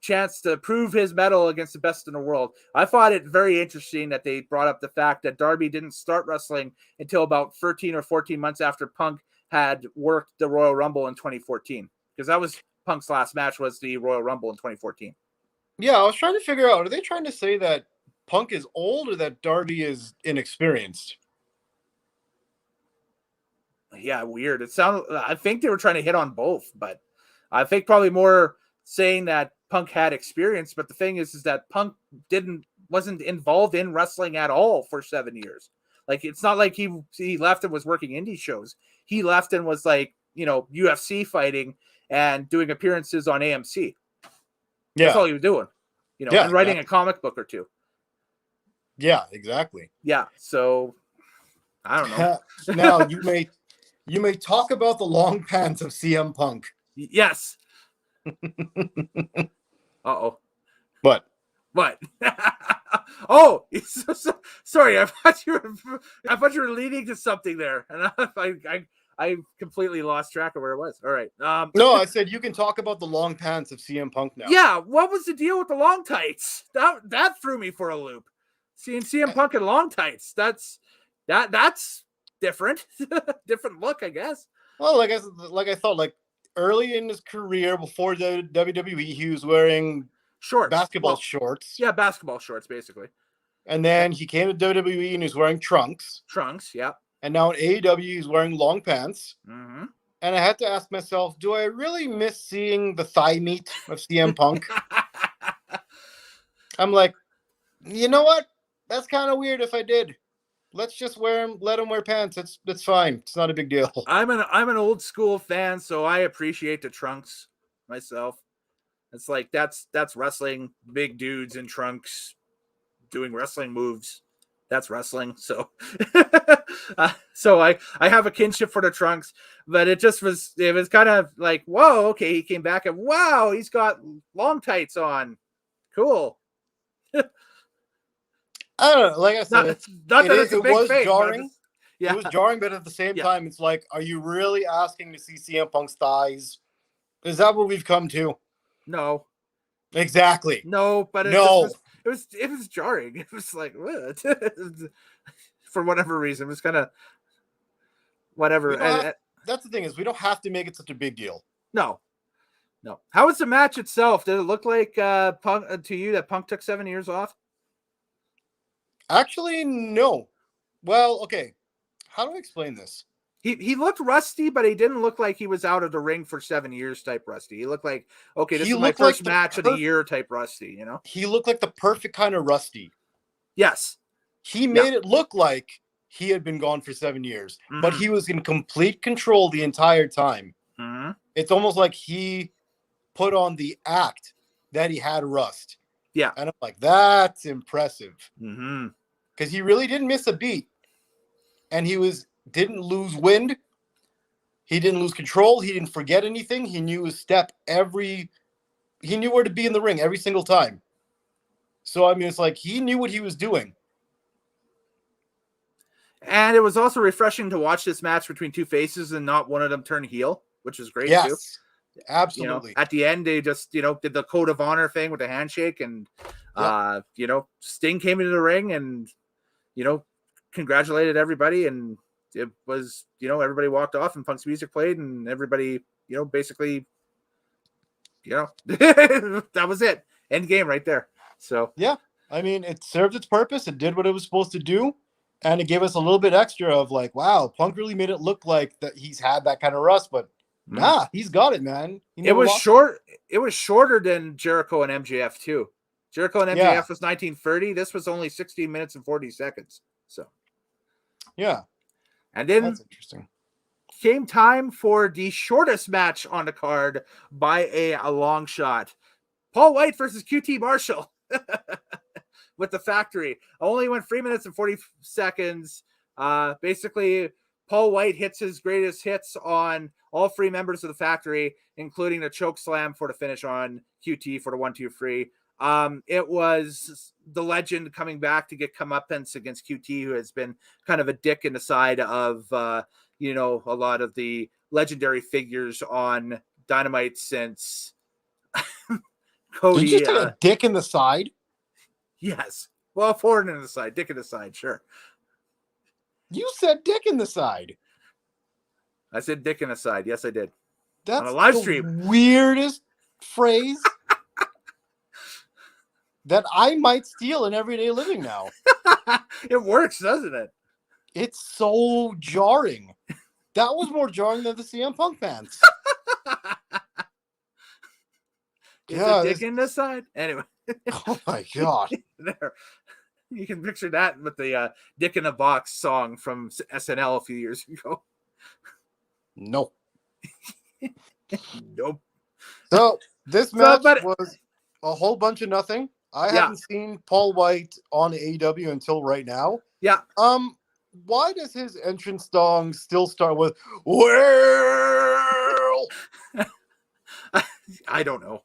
chance to prove his mettle against the best in the world. I thought it very interesting that they brought up the fact that Darby didn't start wrestling until about 13 or 14 months after Punk had worked the Royal Rumble in 2014, because that was Punk's last match, was the Royal Rumble in 2014. Yeah, I was trying to figure out, are they trying to say that Punk is old or that Darby is inexperienced? Yeah, weird. I think they were trying to hit on both, but I think probably more saying that Punk had experience. But the thing is that Punk wasn't involved in wrestling at all for 7 years. Like, it's not like he left and was working indie shows. He left and was like, UFC fighting and doing appearances on AMC. Yeah. That's all he was doing, and writing a comic book or two. Yeah, exactly. Yeah. So I don't know. Now you may talk about the long pants of CM Punk. Yes. Uh-oh. What? Oh, sorry. I thought you were leading to something there, and I completely lost track of where it was. All right. No, I said you can talk about the long pants of CM Punk now. Yeah. What was the deal with the long tights? That threw me for a loop. Seeing CM Punk in long tights. That's different. Different look, I guess. Well, like I thought, like early in his career before the WWE, he was wearing basketball shorts. Yeah, basketball shorts, basically. And then he came to WWE and he was wearing trunks. Yeah. And now in AEW, he's wearing long pants. Mm-hmm. And I had to ask myself, do I really miss seeing the thigh meat of CM Punk? I'm like, you know what? That's kind of weird if I did. Let's just let him wear pants. That's fine. It's not a big deal. I'm an old school fan, so I appreciate the trunks myself. It's like that's wrestling, big dudes in trunks doing wrestling moves. That's wrestling. So so I have a kinship for the trunks, but it was kind of like, whoa, okay, he came back and wow, he's got long tights on. Cool. I don't know. Like I said, it was thing, jarring. Yeah. It was jarring, but at the same time, it's like, are you really asking to see CM Punk's thighs? Is that what we've come to? No. Exactly. No, but it was jarring. It was like, what? For whatever reason, it was kind of whatever. That's the thing, is we don't have to make it such a big deal. No. How was the match itself? Did it look like Punk to you that Punk took 7 years off? Actually, no. Well, okay. How do I explain this? He looked rusty, but he didn't look like he was out of the ring for 7 years type rusty. He looked like, okay, this is my first match of the year type rusty, He looked like the perfect kind of rusty. Yes. He made it look like he had been gone for 7 years, but he was in complete control the entire time. Mm-hmm. It's almost like he put on the act that he had rust. Yeah. And I'm like, that's impressive. Mm-hmm. Because he really didn't miss a beat. And he didn't lose wind. He didn't lose control. He didn't forget anything. He knew his step he knew where to be in the ring every single time. So, I mean, it's like he knew what he was doing. And it was also refreshing to watch this match between two faces and not one of them turn heel, which is great too. Absolutely. At the end, they just, did the code of honor thing with the handshake, and Sting came into the ring and, congratulated everybody, and it was, everybody walked off and Punk's music played, and everybody, basically, that was it. End game right there. So yeah, I mean, it served its purpose. It did what it was supposed to do, and it gave us a little bit extra of like, wow, Punk really made it look like that he's had that kind of rust, but nah, he's got it, man. It was short. It was shorter than Jericho and MJF too. Jericho and MJF was 1930. This was only 16 minutes and 40 seconds. So yeah, and then that's interesting. Came time for the shortest match on the card by a long shot. Paul White versus QT Marshall with the Factory. Only went 3 minutes and 40 seconds. Basically, Paul White hits his greatest hits on all three members of the factory, including a choke slam for the finish on QT for the 1-2-3. It was the legend coming back to get comeuppance against QT, who has been kind of a dick in the side of, a lot of the legendary figures on Dynamite since Cody. Did you just say a dick in the side? Yes. Well, forward in the side, dick in the side, sure. You said dick in the side. I said dick in the side. Yes, I did. That's on a live the stream. Weirdest phrase that I might steal in everyday living now. It works, doesn't it? It's so jarring. That was more jarring than the CM Punk fans. Is a dick in the side? Anyway. Oh my god. There. You can picture that with the Dick in a Box song from SNL a few years ago. No. Nope. So this match was a whole bunch of nothing. I haven't seen Paul White on AEW until right now. Yeah. Why does his entrance song still start with "Well"? I don't know.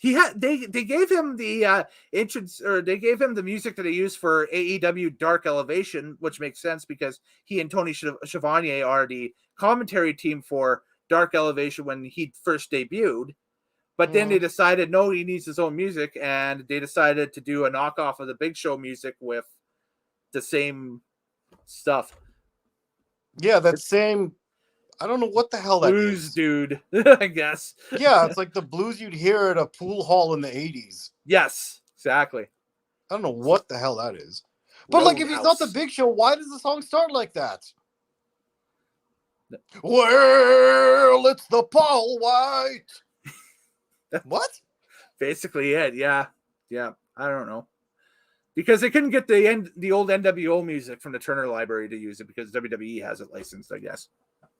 They gave him the entrance, or they gave him the music that they used for AEW Dark Elevation, which makes sense because he and Tony Schiavone are the commentary team for Dark Elevation when he first debuted. But then they decided, no, he needs his own music, and they decided to do a knockoff of the Big Show music with the same stuff. Yeah, that same. I don't know what the hell that blues is. Dude, I guess. Yeah, it's like the blues you'd hear at a pool hall in the 80s. Yes, exactly. I don't know what the hell that is. But like, if he's not the Big Show, why does the song start like that? Well, it's the Paul White. What? Basically it, yeah. Yeah, I don't know. Because they couldn't get the old NWO music from the Turner Library to use it because WWE has it licensed, I guess.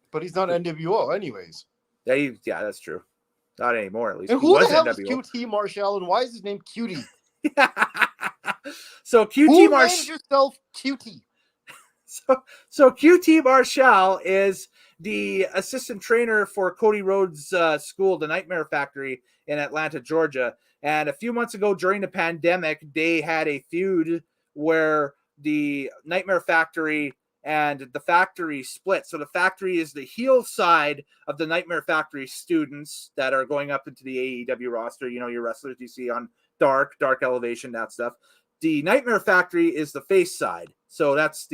But he's not NWO anyways. Yeah, that's true. Not anymore, at least. And who the hell is QT Marshall, and why is his name Cutie? So QT Who named yourself Cutie? So QT Marshall is the assistant trainer for Cody Rhodes' school, the Nightmare Factory in Atlanta, Georgia. And a few months ago during the pandemic, they had a feud where the Nightmare Factory and the factory split. So the factory is the heel side of the Nightmare Factory students that are going up into the AEW roster. You know, your wrestlers you see on Dark Elevation, that stuff. The Nightmare Factory is the face side. So that's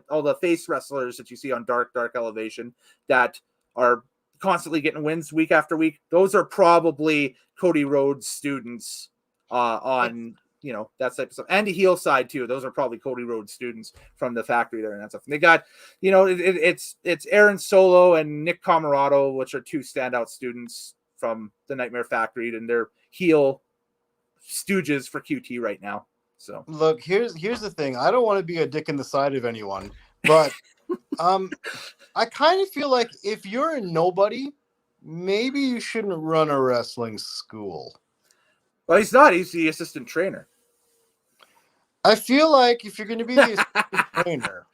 all the face wrestlers that you see on Dark Elevation that are constantly getting wins week after week. Those are probably Cody Rhodes students on, that type of stuff. And the heel side too. Those are probably Cody Rhodes students from the factory there and that stuff. And they got, it's Aaron Solo and Nick Camarado, which are two standout students from the Nightmare Factory, and they're heel stooges for QT right now. So look, here's the thing. I don't want to be a dick in the side of anyone, but I kind of feel like if you're a nobody, maybe you shouldn't run a wrestling school. Well, he's not. He's the assistant trainer. I feel like if you're going to be the assistant trainer,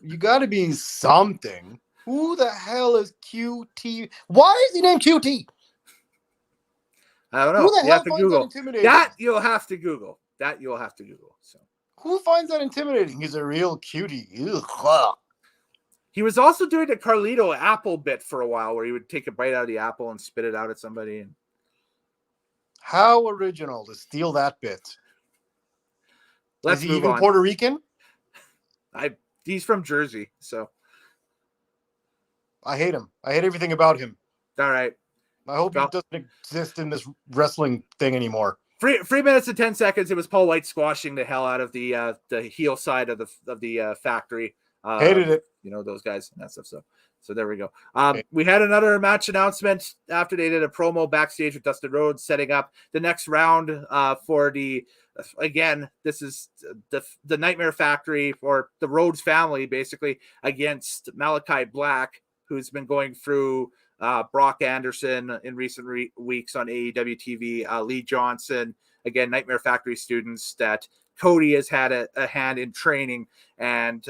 you got to be something. Who the hell is QT? Why is he named QT? I don't know. Who the hell have to finds Google that intimidating? That you'll have to Google. So who finds that intimidating? He's a real cutie. Ugh. He was also doing the Carlito apple bit for a while, where he would take a bite out of the apple and spit it out at somebody. And how original to steal that bit. Let's is he move even on. Puerto Rican? He's from Jersey, so I hate him. I hate everything about him. All right. I hope he doesn't exist in this wrestling thing anymore. 3 minutes and 10 seconds. It was Paul White squashing the hell out of the heel side of the factory. Hated it. Those guys and that stuff. So there we go. We had another match announcement after they did a promo backstage with Dustin Rhodes, setting up the next round for this is the Nightmare Factory, or the Rhodes family, basically, against Malachi Black, who's been going through Brock Anderson in recent weeks on AEW TV, Lee Johnson, again, Nightmare Factory students that Cody has had a hand in training, and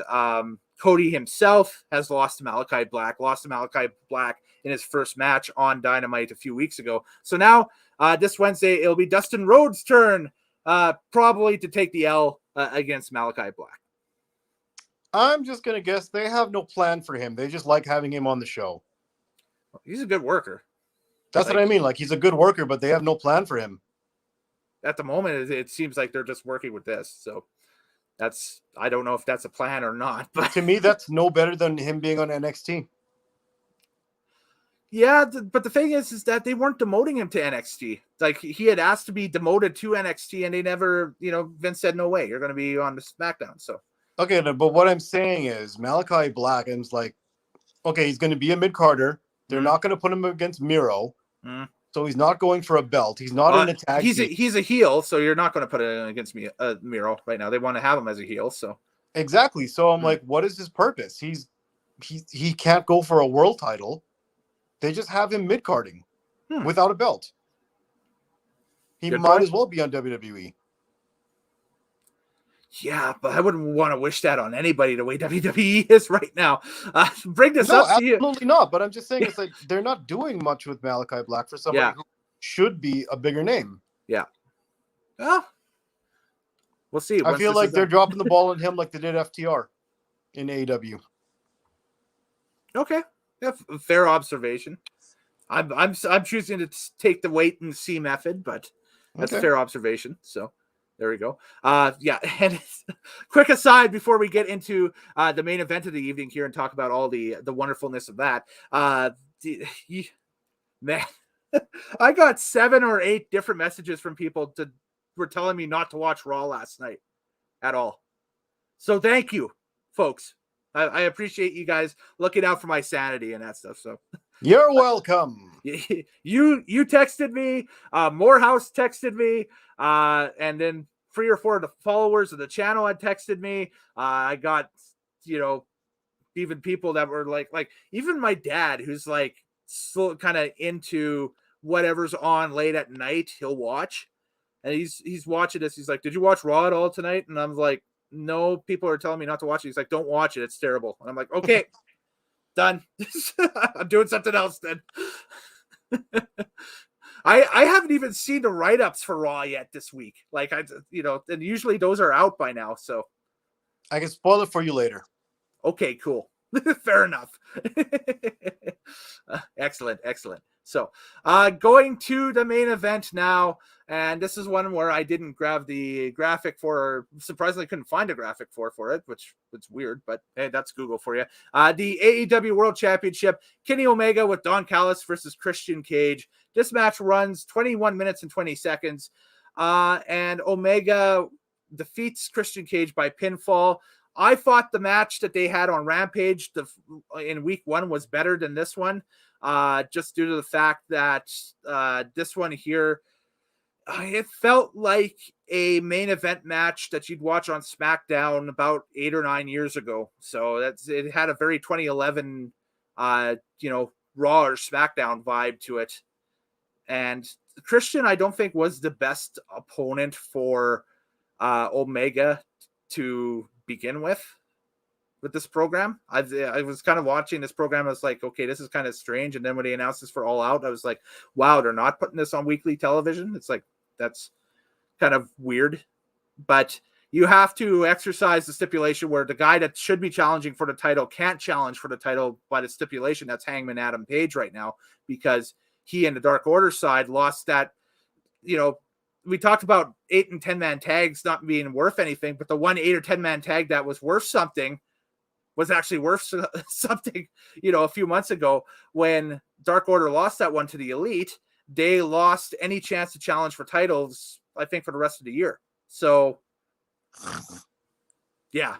Cody himself has lost to Malachi Black in his first match on Dynamite a few weeks ago. So now this Wednesday, it'll be Dustin Rhodes' turn, probably to take the L against Malachi Black. I'm just going to guess they have no plan for him. They just like having him on the show. He's a good worker. That's what I mean. Like, he's a good worker, but they have no plan for him. At the moment, it seems like they're just working with this. So I don't know if that's a plan or not. But to me, that's no better than him being on NXT. Yeah, but the thing is that they weren't demoting him to NXT. Like, he had asked to be demoted to NXT, and they never, Vince said, no way, you're going to be on the SmackDown. So okay, but what I'm saying is Malachi Black, and it's like, okay, he's going to be a mid-carder. They're not going to put him against Miro. So he's not going for a belt. He's not in a tag. He's a heel, so you're not going to put it against Miro right now. They want to have him as a heel, so exactly. So I'm like, what is his purpose? He can't go for a world title. They just have him mid-carding without a belt. He might as well be on WWE. Yeah, but I wouldn't want to wish that on anybody the way WWE is right now. Bring this up to you. Absolutely not. But I'm just saying, it's like they're not doing much with Malachi Black for somebody who should be a bigger name. Yeah. Well, we'll see. I feel like they're dropping the ball on him like they did FTR in AEW. Okay. Yeah, fair observation. I'm choosing to take the wait and see method, but that's a fair observation. So there we go. Yeah. And quick aside before we get into the main event of the evening here and talk about all the wonderfulness of that. Man, I got 7 or 8 different messages from people were telling me not to watch Raw last night at all. So thank you, folks. I appreciate you guys looking out for my sanity and that stuff. So you're welcome. You texted me, Morehouse texted me, and then 3 or 4 of the followers of the channel had texted me. I got, even people that were like even my dad, who's like still kind of into whatever's on late at night, he'll watch, and he's watching this. He's like, "Did you watch Raw at all tonight?" And I'm like, no, people are telling me not to watch it. He's like, don't watch it. It's terrible. And I'm like, okay, done. I'm doing something else then. I haven't even seen the write-ups for Raw yet this week. Like, and usually those are out by now. So I can spoil it for you later. Okay, cool. Fair enough. Excellent. So going to the main event now, and this is one where I didn't grab the graphic for, or surprisingly couldn't find a graphic for it, which was weird, but hey, that's Google for you. The AEW World Championship, Kenny Omega with Don Callis versus Christian Cage. This match runs 21 minutes and 20 seconds, and Omega defeats Christian Cage by pinfall. I thought the match that they had on Rampage in week 1 was better than this one, just due to the fact that this one here, it felt like a main event match that you'd watch on SmackDown about 8 or 9 years ago. So it had a very 2011, Raw or SmackDown vibe to it. And Christian, I don't think, was the best opponent for Omega to begin with this program. I was kind of watching this program. I was like, okay, this is kind of strange. And then when they announced this for All Out, I was like, wow, they're not putting this on weekly television. It's like, that's kind of weird. But you have to exercise the stipulation where the guy that should be challenging for the title can't challenge for the title by the stipulation. That's Hangman Adam Page right now, because he and the Dark Order side lost that, we talked about 8 and 10 man tags not being worth anything, but the one 8 or 10 man tag that was worth something was actually worth something, a few months ago when Dark Order lost that one to the Elite. They lost any chance to challenge for titles, I think, for the rest of the year. So, yeah.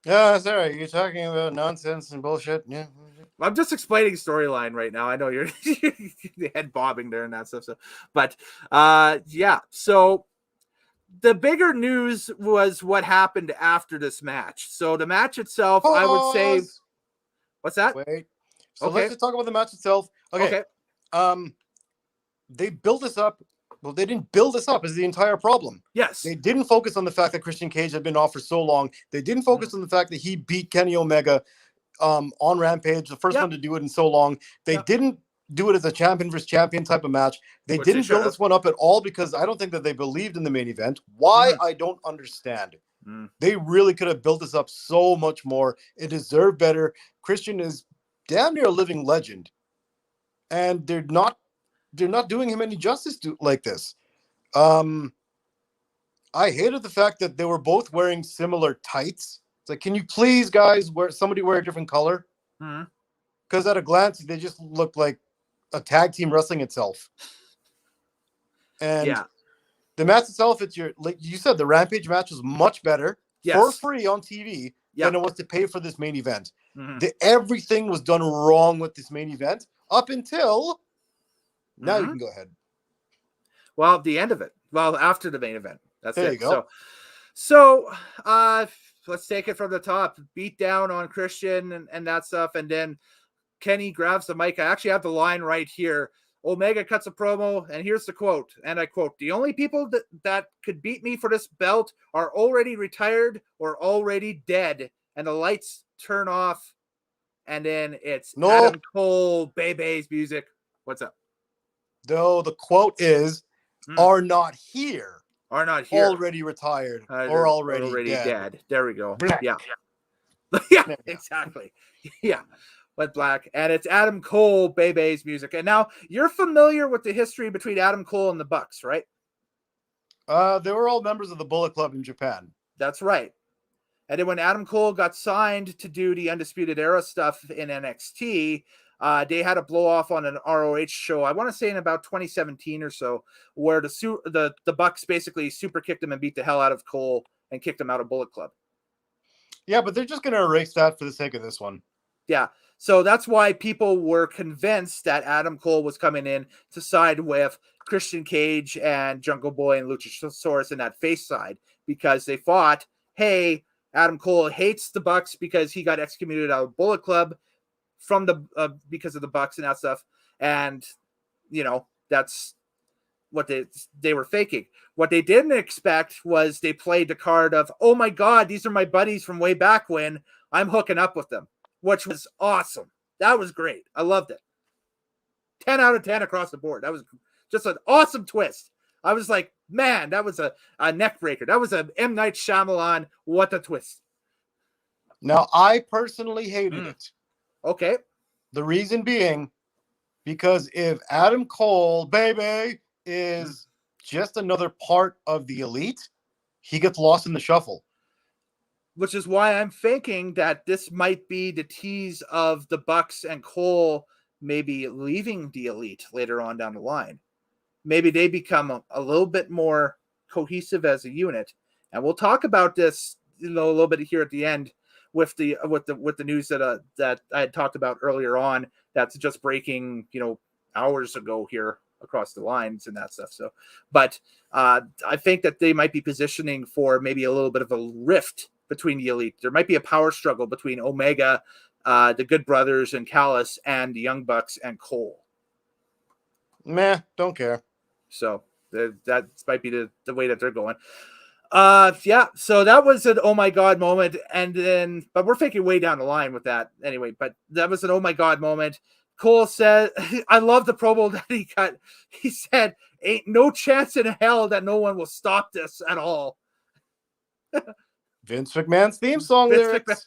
Yeah, that's all right. You're talking about nonsense and bullshit. Yeah. I'm just explaining storyline right now. I know you're head bobbing there and that stuff. So, but yeah. So the bigger news was what happened after this match. So the match itself, I would say, what's that? Wait. So let's just talk about the match itself. Okay. They built this up Well, they didn't build this up is the entire problem. Yes. They didn't focus on the fact that Christian Cage had been off for so long. They didn't focus on the fact that he beat Kenny Omega on Rampage, the first one to do it in so long. They didn't do it as a champion versus champion type of match. They didn't build this one up at all because I don't think that they believed in the main event. Why? I don't understand. They really could have built this up so much more. It deserved better. Christian is damn near a living legend. And they're not doing him any justice like this. I hated the fact that they were both wearing similar tights. It's like, can you please, guys, wear a different color? Because at a glance, they just look like a tag team wrestling itself. And the match itself, it's like you said, the Rampage match was much better for free on TV than it was to pay for this main event. Everything was done wrong with this main event up until now. You can go ahead. Well, the end of it. Well, after the main event. That's there it. You go. So let's take it from the top. Beat down on Christian and that stuff. And then Kenny grabs the mic. I actually have the line right here. Omega cuts a promo, and here's the quote, and I quote, "The only people that could beat me for this belt are already retired or already dead." And the lights turn off, and then it's Adam Cole, Baybay's music. What's up? No, the quote is, are not here. Are not here. Already retired or already dead. There we go. Black. Yeah. Yeah, exactly. Yeah. But black. And it's Adam Cole, Baybay's music. And now you're familiar with the history between Adam Cole and the Bucks, right? They were all members of the Bullet Club in Japan. That's right. And then when Adam Cole got signed to do the Undisputed Era stuff in NXT, they had a blow off on an ROH show. I want to say in about 2017 or so, where the Bucks basically super kicked him and beat the hell out of Cole and kicked him out of Bullet Club. Yeah, but they're just going to erase that for the sake of this one. Yeah. So that's why people were convinced that Adam Cole was coming in to side with Christian Cage and Jungle Boy and Luchasaurus in that face side, because they thought, hey, Adam Cole hates the Bucks because he got excommunicated out of Bullet Club from the because of the Bucks and that stuff. And, you know, that's what they were faking. What they didn't expect was they played the card of, oh my God, these are my buddies from way back when, I'm hooking up with them, which was awesome. That was great. I loved it. 10 out of 10 across the board. That was just an awesome twist. I was like, man, that was a neck breaker. That was a M. Night Shyamalan, what a twist. Now, I personally hated it. Okay. The reason being, because if Adam Cole, Baybay, is just another part of the Elite, he gets lost in the shuffle. Which is why I'm thinking that this might be the tease of the Bucks and Cole maybe leaving the Elite later on down the line. Maybe they become a little bit more cohesive as a unit. And we'll talk about this, a little bit here at the end with the news that I had talked about earlier on. That's just breaking, hours ago here across the lines and that stuff. So, but I think that they might be positioning for maybe a little bit of a rift between the Elite. There might be a power struggle between Omega, the Good Brothers and Callis, and the Young Bucks and Cole. Meh, don't care. So that might be the way that they're going. Yeah, so that was an oh my God moment. And then, but we're thinking way down the line with that anyway, but that was an oh my God moment. Cole said, I love the promo that he cut. He said, ain't no chance in hell that no one will stop this at all. Vince McMahon's theme song lyrics.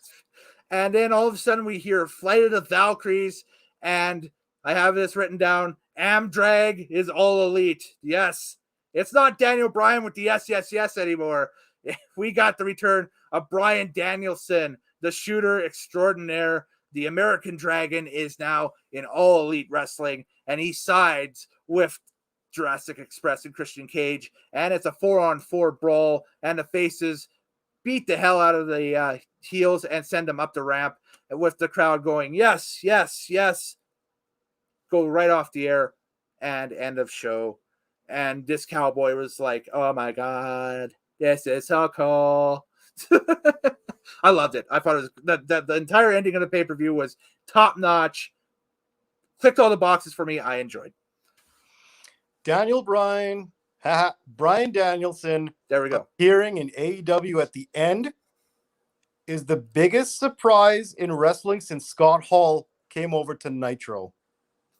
And then all of a sudden we hear Flight of the Valkyries, and I have this written down, Amdrag is all elite. Yes. It's not Daniel Bryan with the yes anymore. We got the return of Bryan Danielson, the shooter extraordinaire. The American Dragon is now in All Elite Wrestling, and he sides with Jurassic Express and Christian Cage, and it's a 4-on-4 brawl, and the faces beat the hell out of the heels and send them up the ramp with the crowd going, yes, yes, yes. Go right off the air, and end of show. And this cowboy was like, oh my God, this is so cool. I loved it. I thought it was the entire ending of the pay-per-view was top notch. Clicked all the boxes for me. I enjoyed. Daniel Bryan Bryan Danielson There we go. appearing in AEW at the end is the biggest surprise in wrestling since Scott Hall came over to Nitro.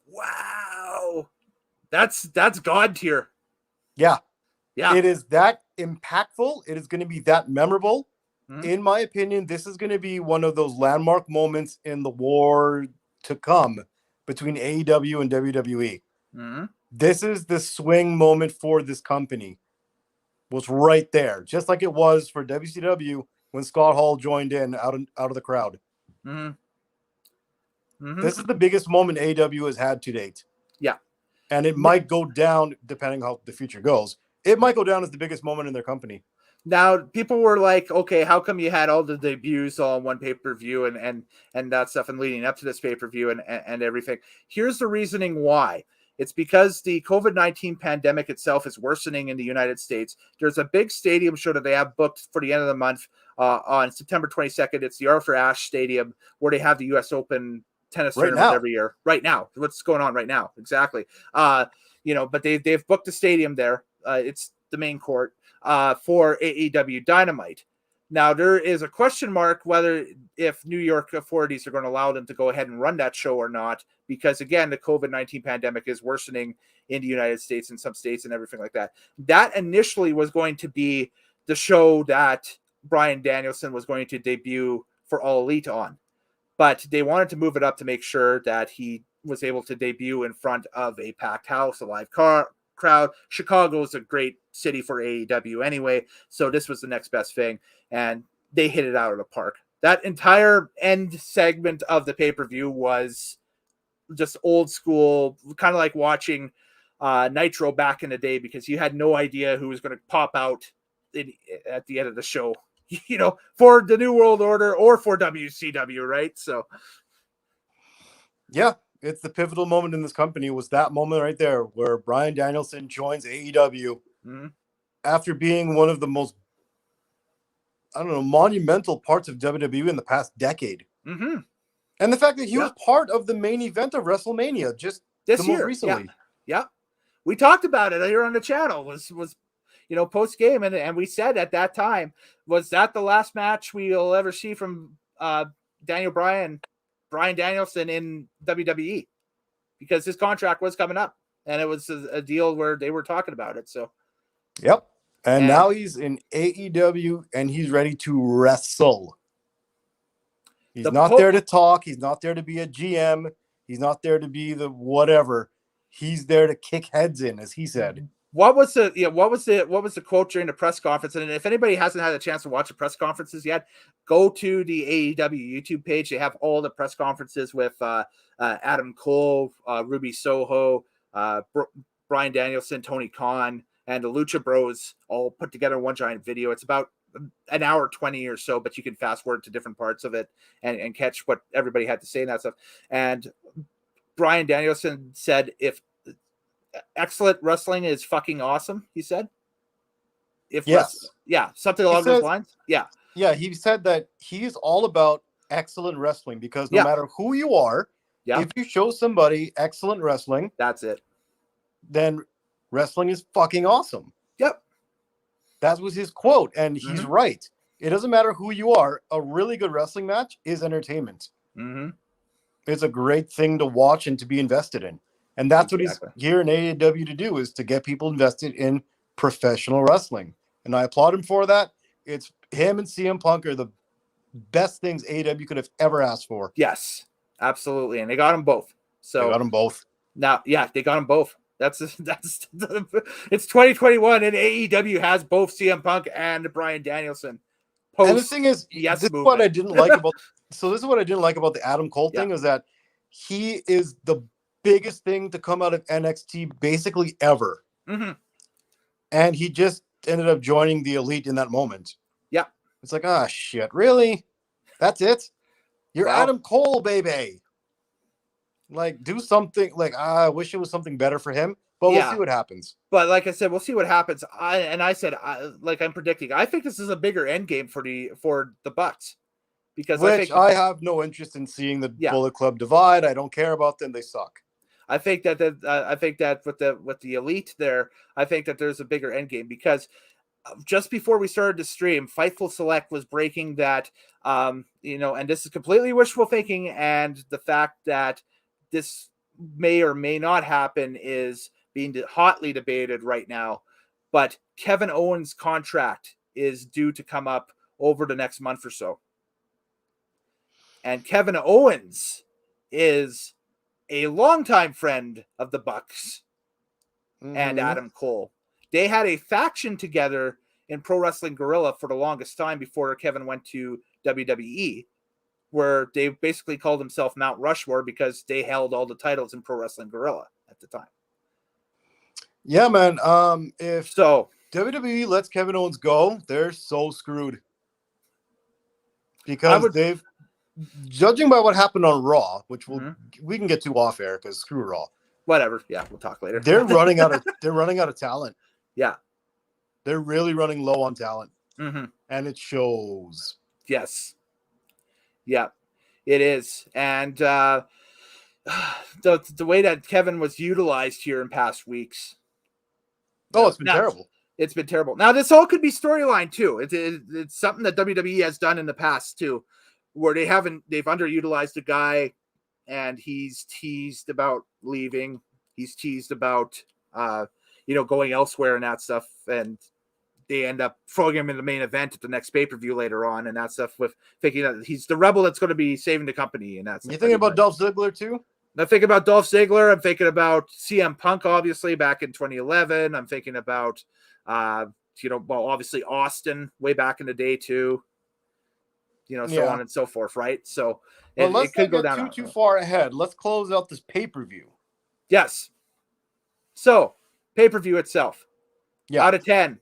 Wow. That's God tier. Yeah. Yeah. It is that impactful. It is going to be that memorable. Mhm. In my opinion, this is going to be one of those landmark moments in the war to come between AEW and WWE. Mhm. This is the swing moment for this company. Was right there, just like it was for WCW when Scott Hall joined in out of the crowd. Mhm. Mhm. This is the biggest moment AEW has had to date. Yeah. And it might go down, depending how the future goes. It might go down as the biggest moment in their company. Now, people were like, okay, how come you had all the debuts all on one pay-per-view and that stuff and leading up to this pay-per-view and everything? Here's the reasoning why. It's because the COVID-19 pandemic itself is worsening in the United States. There's a big stadium show that they have booked for the end of the month on September 22nd. It's the Arthur Ashe Stadium where they have the U.S. Open tennis tournament every year. Right now. What's going on right now? Exactly. But they've booked a stadium there. It's the main court for AEW Dynamite. Now, there is a question mark whether if New York authorities are going to allow them to go ahead and run that show or not, because, again, the COVID-19 pandemic is worsening in the United States and some states and everything like that. That initially was going to be the show that Bryan Danielson was going to debut for All Elite on. But they wanted to move it up to make sure that he was able to debut in front of a packed house, a live crowd. Chicago is a great city for AEW anyway, so this was the next best thing, and they hit it out of the park. That entire end segment of the pay-per-view was just old school, kind of like watching Nitro back in the day, because you had no idea who was going to pop out at the end of the show, for the New World Order or for WCW, right? So, yeah, it's the pivotal moment in this company. Was that moment right there where Bryan Danielson joins AEW after being one of the most, monumental parts of WWE in the past decade. Mm-hmm. And the fact that he was part of the main event of WrestleMania just this year, most recently. Yeah. We talked about it here on the channel. Was post game, and we said at that time, was that the last match we'll ever see from Bryan Danielson in WWE, because his contract was coming up, and it was a deal where they were talking about it. So, yep. And now he's in AEW and he's ready to wrestle. He's not there to talk. He's not there to be a GM. He's not there to be the whatever. He's there to kick heads in, as he said. What was the quote during the press conference? And if anybody hasn't had a chance to watch the press conferences yet, go to the AEW YouTube page. They have all the press conferences with Adam Cole, Ruby Soho, Bryan Danielson, Tony Khan, and the Lucha Bros all put together in one giant video. It's about an hour 20 or so, but you can fast forward to different parts of it and catch what everybody had to say and that stuff. And Bryan Danielson said, if excellent wrestling is fucking awesome, he said. Something along those lines. Yeah, he said that he's all about excellent wrestling, because no matter who you are, if you show somebody excellent wrestling, that's it. Then wrestling is fucking awesome. Yep. That was his quote, and he's right. It doesn't matter who you are. A really good wrestling match is entertainment. Mm-hmm. It's a great thing to watch and to be invested in. And that's what he's here in AEW to do, is to get people invested in professional wrestling. And I applaud him for that. It's him and CM Punk are the best things AEW could have ever asked for. Yes, absolutely. And they got them both. So they got them both. Now, they got them both. It's 2021 and AEW has both CM Punk and Bryan Danielson. And the thing is, this is what I didn't like about. So this is what I didn't like about the Adam Cole thing, is that he is the biggest thing to come out of NXT basically ever. Mm-hmm. And he just ended up joining the Elite in that moment. Yeah. It's like, shit, really? That's it? You're Adam Cole, baby. Like, do something. Like, I wish it was something better for him, but we'll see what happens. But like I said, we'll see what happens. I'm predicting, I think this is a bigger end game for the Bucks, because I have no interest in seeing the Bullet Club divide. I don't care about them. They suck. I think that with the elite there, I think that there's a bigger end game because just before we started to stream, Fightful Select was breaking that, and this is completely wishful thinking, and the fact that this may or may not happen is being hotly debated right now. But Kevin Owens' contract is due to come up over the next month or so. And Kevin Owens is a longtime friend of the Bucks and Adam Cole. They had a faction together in Pro Wrestling Guerrilla for the longest time before Kevin went to WWE, where they basically called themselves Mount Rushmore because they held all the titles in Pro Wrestling Guerrilla at the time. Yeah, man. If WWE lets Kevin Owens go, they're so screwed. Because judging by what happened on Raw, which we can get to off air because screw Raw. Whatever. Yeah, we'll talk later. They're running out of talent. Yeah. They're really running low on talent. Mm-hmm. And it shows. Yes. Yeah, it is. And the way that Kevin was utilized here in past weeks. Oh, it's been terrible. It's been terrible. Now, this all could be storyline too. It's something that WWE has done in the past too, where they've underutilized a guy and he's teased about leaving. He's teased about, going elsewhere and that stuff. And they end up throwing him in the main event at the next pay-per-view later on and that stuff with thinking that he's the rebel that's going to be saving the company. And that's, you thinking about Dolph Ziggler too? I'm thinking about Dolph Ziggler. I'm thinking about CM Punk, obviously, back in 2011. I'm thinking about, obviously Austin way back in the day too. So on and so forth, right? So let's it could not go get down too far ahead. Let's close out this pay-per-view. Yes. So pay-per-view itself. Yeah. Out of 10.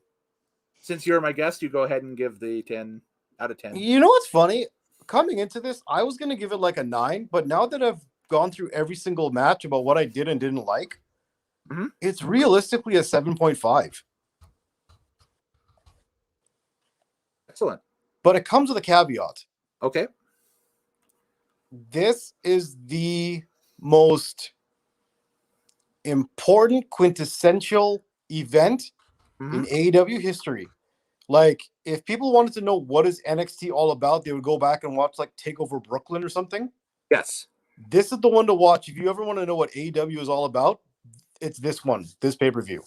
Since you're my guest, you go ahead and give the 10 out of 10. You know what's funny? Coming into this, I was going to give it like a 9, but now that I've gone through every single match about what I did and didn't like, it's realistically a 7.5. Excellent. But it comes with a caveat. Okay. This is the most important quintessential event in AEW history. Like, if people wanted to know what is NXT all about, they would go back and watch like TakeOver Brooklyn or something. Yes. This is the one to watch. If you ever want to know what AEW is all about, it's this one, this pay-per-view.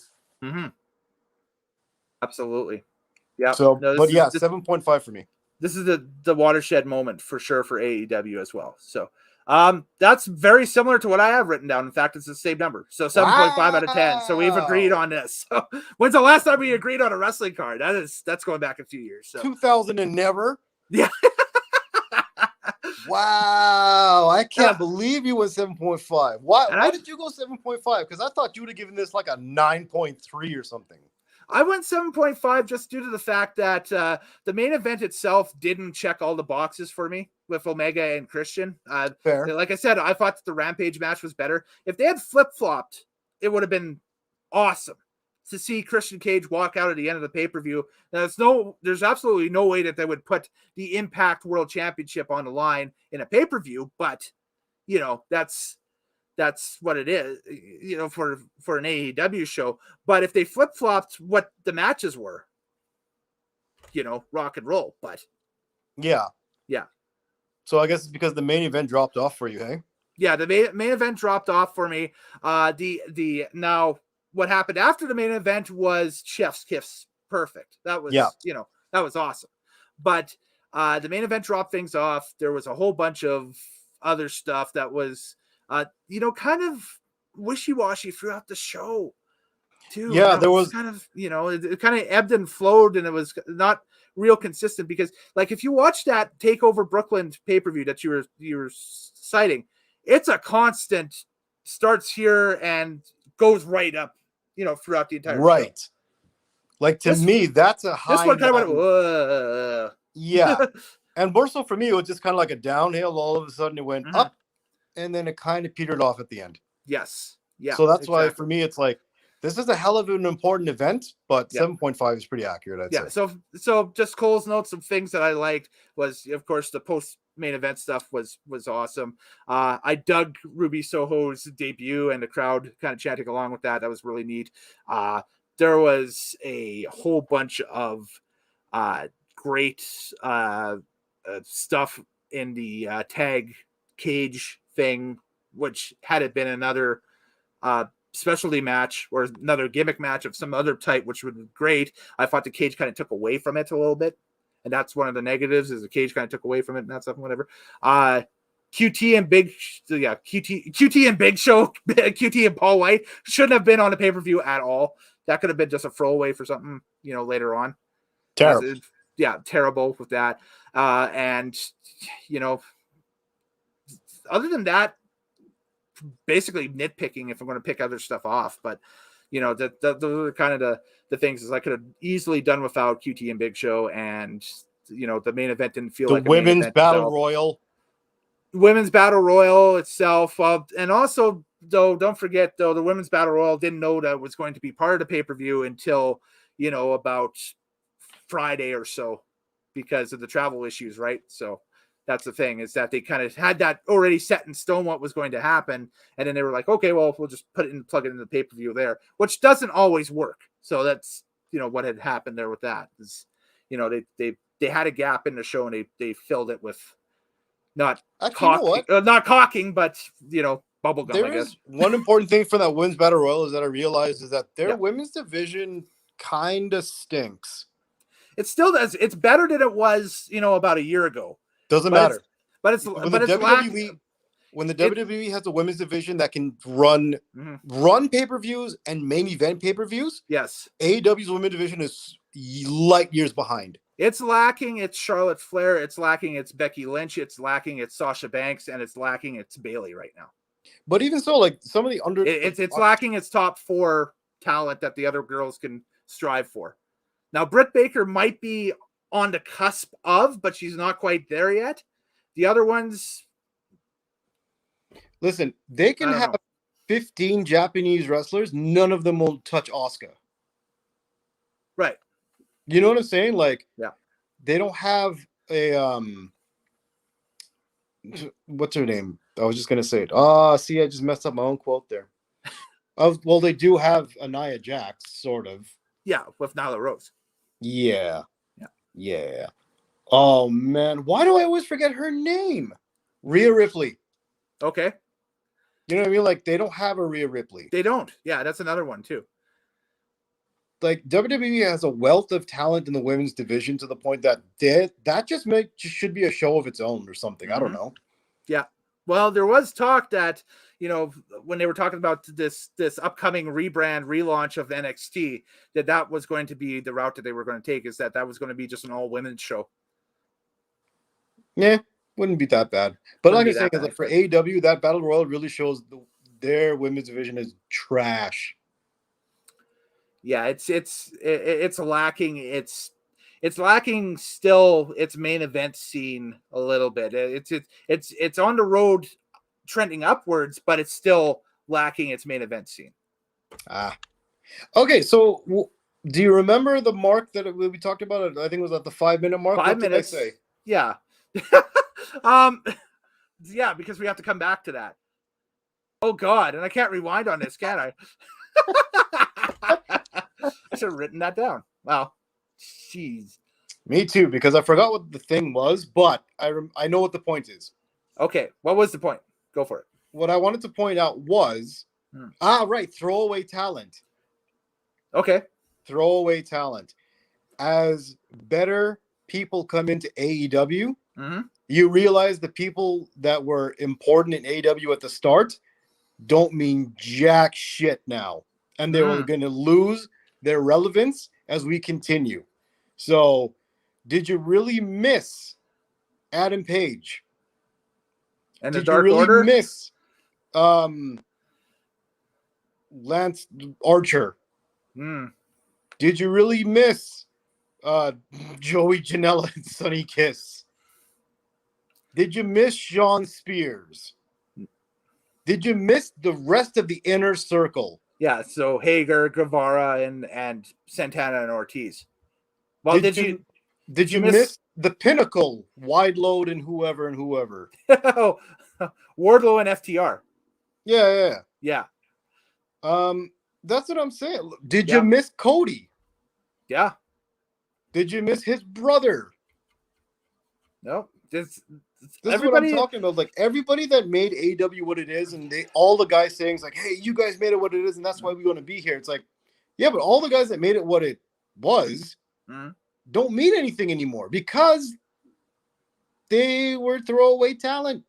Absolutely. Yeah. So, 7.5 for me. This is the watershed moment for sure for AEW as well. So that's very similar to what I have written down. In fact, it's the same number. So 7.5 out of 10. So we've agreed on this. So when's the last time we agreed on a wrestling card? That's going back a few years. So 2000 and never. Yeah. Wow. I can't believe you went 7.5. Why did you go 7.5? Because I thought you would have given this like a 9.3 or something. I went 7.5 just due to the fact that the main event itself didn't check all the boxes for me with Omega and Christian. Fair. Like I said, I thought that the Rampage match was better. If they had flip-flopped, it would have been awesome to see Christian Cage walk out at the end of the pay-per-view. Now, there's absolutely no way that they would put the Impact World Championship on the line in a pay-per-view, but, that's what it is, for an AEW show. But if they flip-flopped what the matches were, rock and roll. But yeah. So I guess it's because the main event dropped off for you, hey? Yeah, the main event dropped off for me. Now what happened after the main event was Chef's Kiss. Perfect. That was that was awesome. But the main event dropped things off. There was a whole bunch of other stuff that was kind of wishy-washy throughout the show too. Yeah, there was kind of, it kind of ebbed and flowed, and it was not real consistent because, like, if you watch that TakeOver Brooklyn pay-per-view that you were citing, it's a constant starts here and goes right up, throughout the entire show. Like, to me, that's a high. This one kind of went, whoa. Yeah. And more so for me, it was just kind of like a downhill. All of a sudden it went up, and then it kind of petered off at the end. Yes. Yeah. So that's why for me, it's like This is a hell of an important event, but Yeah. 7.5 is pretty accurate, I'd say. So just Cole's notes, some things that I liked was, of course, the post main event stuff was awesome. I dug Ruby Soho's debut and the crowd kind of chanting along with that. That was really neat. There was a whole bunch of great stuff in the tag cage thing, which had it been another specialty match or another gimmick match of some other type, which would be great. I thought the cage kind of took away from it a little bit. And that's one of the negatives, is the cage kind of took away from it and that stuff, whatever. QT and Big Show, QT and Paul White shouldn't have been on the pay-per-view at all. That could have been just a throwaway for something, later on. Terrible. Terrible with that. And, other than that, basically nitpicking if I'm going to pick other stuff off, but those are kind of the things is I could have easily done without QT and Big Show, and the main event didn't feel like the women's battle royal. Women's battle royal itself, and also though, don't forget though, the women's battle royal didn't know that it was going to be part of the pay-per-view until about Friday or so because of the travel issues, right? So that's the thing, is that they kind of had that already set in stone what was going to happen. And then they were like, okay, well, we'll just plug it into the pay-per-view there, which doesn't always work. So that's, what had happened there with that is, they had a gap in the show and they filled it with not cocking, but, bubble gum, I guess. One important thing for that women's battle royal is that I realized is that their women's division kind of stinks. It still does. It's better than it was, about a year ago. Doesn't matter. But it's when the WWE has a women's division that can run pay-per-views and main event pay-per-views, yes, AEW's women's division is light years behind. It's lacking its Charlotte Flair, it's lacking its Becky Lynch, it's lacking its Sasha Banks, and it's lacking its Bayley right now. But even so, like some of the it's lacking its top 4 talent that the other girls can strive for. Now, Britt Baker might be on the cusp of, but she's not quite there yet. The other ones, listen, they can have 15 Japanese wrestlers. None of them will touch Asuka. Right. You know what I'm saying? Like, yeah, they don't have a what's her name? I was just gonna say it. See, I just messed up my own quote there. Well, they do have a Nia Jax, sort of. Yeah, with Nyla Rose. Yeah. Oh man, why do I always forget her name? Rhea Ripley. Okay. You know what I mean? Like, they don't have a Rhea Ripley. They don't. Yeah, that's another one too. Like, WWE has a wealth of talent in the women's division to the point that that just should be a show of its own or something. I don't know. Yeah. Well, there was talk that, when they were talking about this upcoming relaunch of NXT, that was going to be the route that they were going to take, is that was going to be just an all women's show. Yeah, wouldn't be that bad. But like I was saying, like for AEW, that Battle Royal really shows their women's division is trash. Yeah, it's lacking. It's lacking still its main event scene a little bit. It's on the road trending upwards, but it's still lacking its main event scene. Okay, so do you remember the mark that we talked about? I think it was at the 5-minute mark. 5 minutes. What did I say? Yeah. Yeah, because we have to come back to that. Oh God, and I can't rewind on this, can I? I should have written that down. Wow. Jeez. Me too, because I forgot what the thing was, but I know what the point is. Okay, what was the point? Go for it. What I wanted to point out was, throwaway talent. Okay. Throwaway talent. As better people come into AEW, you realize the people that were important in AEW at the start don't mean jack shit now. And they were going to lose their relevance as we continue. So, did you really miss Adam Page? And the Dark Order? Did you really miss Lance Archer? Did you really miss Joey Janela and Sonny Kiss? Did you miss Sean Spears? Did you miss the rest of the inner circle? Yeah, so Hager, Guevara, and Santana and Ortiz. Well, did you miss the Pinnacle, Wide Load, and whoever? Wardlow and FTR? Yeah. That's what I'm saying. Did you miss Cody? Yeah. Did you miss his brother? No. This is what I'm talking about. Like everybody that made AEW what it is, and all the guys saying like, "Hey, you guys made it what it is, and that's why we want to be here." It's like, yeah, but all the guys that made it what it was don't mean anything anymore because they were throwaway talent.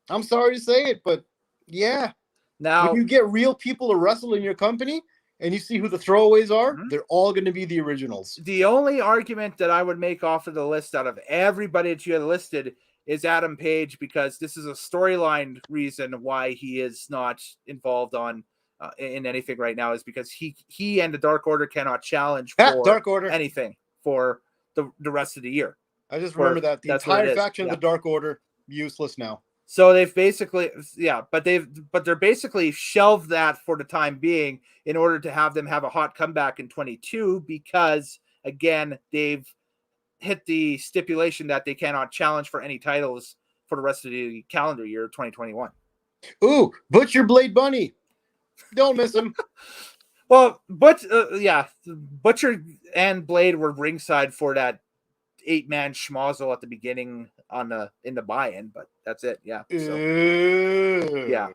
I'm sorry to say it, but yeah. Now, when you get real people to wrestle in your company and you see who the throwaways are, they're all going to be the originals. The only argument that I would make off of the list out of everybody that you had listed is Adam Page, because this is a storyline reason why he is not involved in anything right now, is because he and the Dark Order cannot challenge for Dark Order anything for the rest of the year. I just remember that the entire faction of the Dark Order useless now. So they've basically, but they're basically shelved that for the time being in order to have them have a hot comeback in 22, because again, they've hit the stipulation that they cannot challenge for any titles for the rest of the calendar year 2021. Ooh, Butcher Blade Bunny. Don't miss him. Well, Butcher and Blade were ringside for that 8-man schmozzle at the beginning in the buy-in, but that's it. Yeah. So, yeah.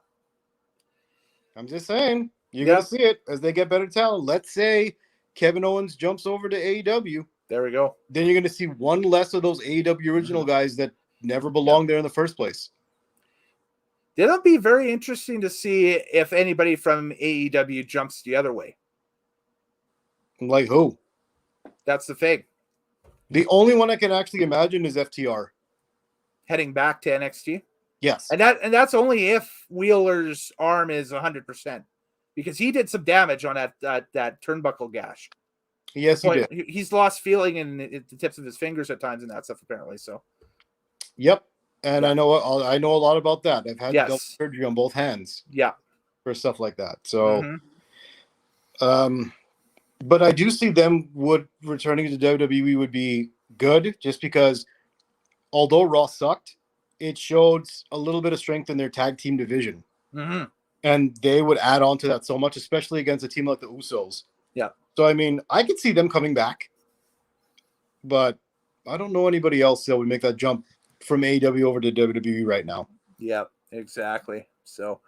I'm just saying, you're gonna see it as they get better talent. Let's say Kevin Owens jumps over to AEW. There we go. Then you're gonna see one less of those AEW original guys that never belonged there in the first place. It'll be very interesting to see if anybody from AEW jumps the other way. Like who? That's the thing. The only one I can actually imagine is FTR. Heading back to NXT? Yes. And that's only if Wheeler's arm is 100%. Because he did some damage on that turnbuckle gash. Yes, he did. He's lost feeling in the tips of his fingers at times and that stuff, apparently. So. Yep. And I know a lot about that. I've had double surgery on both hands. Yeah. For stuff like that. So but I do see them returning to WWE would be good, just because although Raw sucked, it showed a little bit of strength in their tag team division. And they would add on to that so much, especially against a team like the Usos. Yeah. So, I mean, I could see them coming back, but I don't know anybody else that would make that jump from AEW over to WWE right now. Yeah, exactly. So,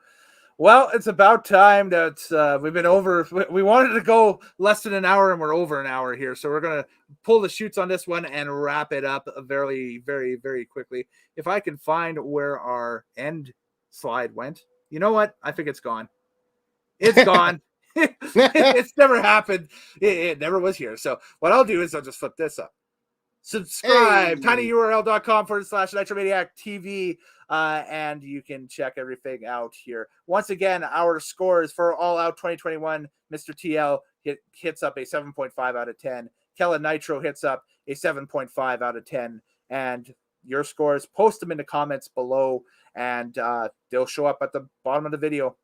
well, it's about time that we've been over. We wanted to go less than an hour, and we're over an hour here. So we're going to pull the chutes on this one and wrap it up very, very, very quickly. If I can find where our end slide went. You know what? I think it's gone. It's gone. It's never happened. It never was here. So what I'll do is I'll just flip this up. Subscribe, tinyurl.com/Nitromaniac TV, and you can check everything out here. Once again, our scores for All Out 2021, Mr. TL hits up a 7.5 out of 10. Kellen Nitro hits up a 7.5 out of 10. And your scores, post them in the comments below, and they'll show up at the bottom of the video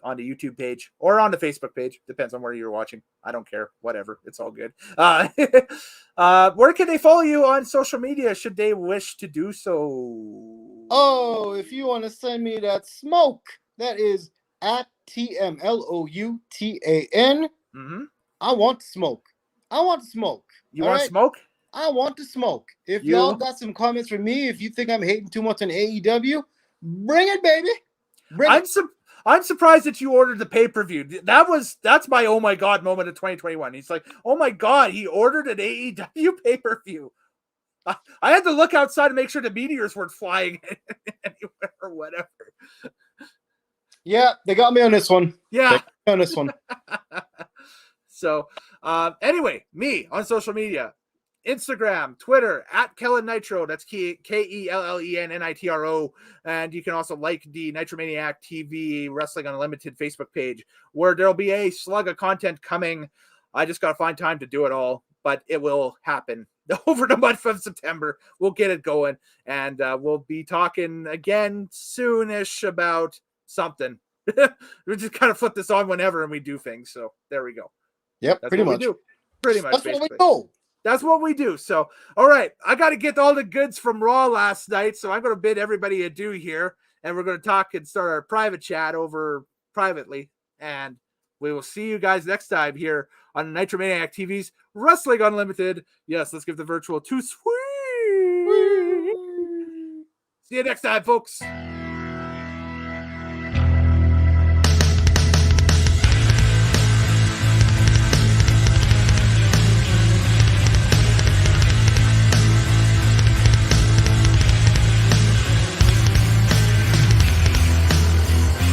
on the YouTube page or on the Facebook page. Depends on where you're watching. I don't care. Whatever. It's all good. Where can they follow you on social media should they wish to do so? Oh, if you want to send me that smoke, that is at TMLOUTAN. I want to smoke. I want to smoke. You want to smoke? I want to smoke. If y'all got some comments for me, if you think I'm hating too much on AEW, bring it, baby. I'm surprised that you ordered the pay-per-view. That's my oh my god moment of 2021. He's like, oh my god, he ordered an AEW pay-per-view. I had to look outside to make sure the meteors weren't flying anywhere or whatever. Yeah, they got me on this one. Yeah. On this one. So, anyway, me on social media. Instagram, Twitter, at Kellen Nitro. That's KELLENNITRO. And you can also like the Nitromaniac TV Wrestling Unlimited Facebook page, where there'll be a slug of content coming. I just got to find time to do it all, but it will happen over the month of September. We'll get it going, and we'll be talking again soonish about something. We just kind of flip this on whenever and we do things. So there we go. Yep, That's pretty what much. we do. Pretty much. That's basically. what we know. That's what we do. So, all right, I got to get all the goods from Raw last night. So I'm going to bid everybody adieu here, and we're going to talk and start our private chat over privately. And we will see you guys next time here on Nitro Maniac TV's Wrestling Unlimited. Yes, let's give the virtual 2 sweet. See you next time, folks.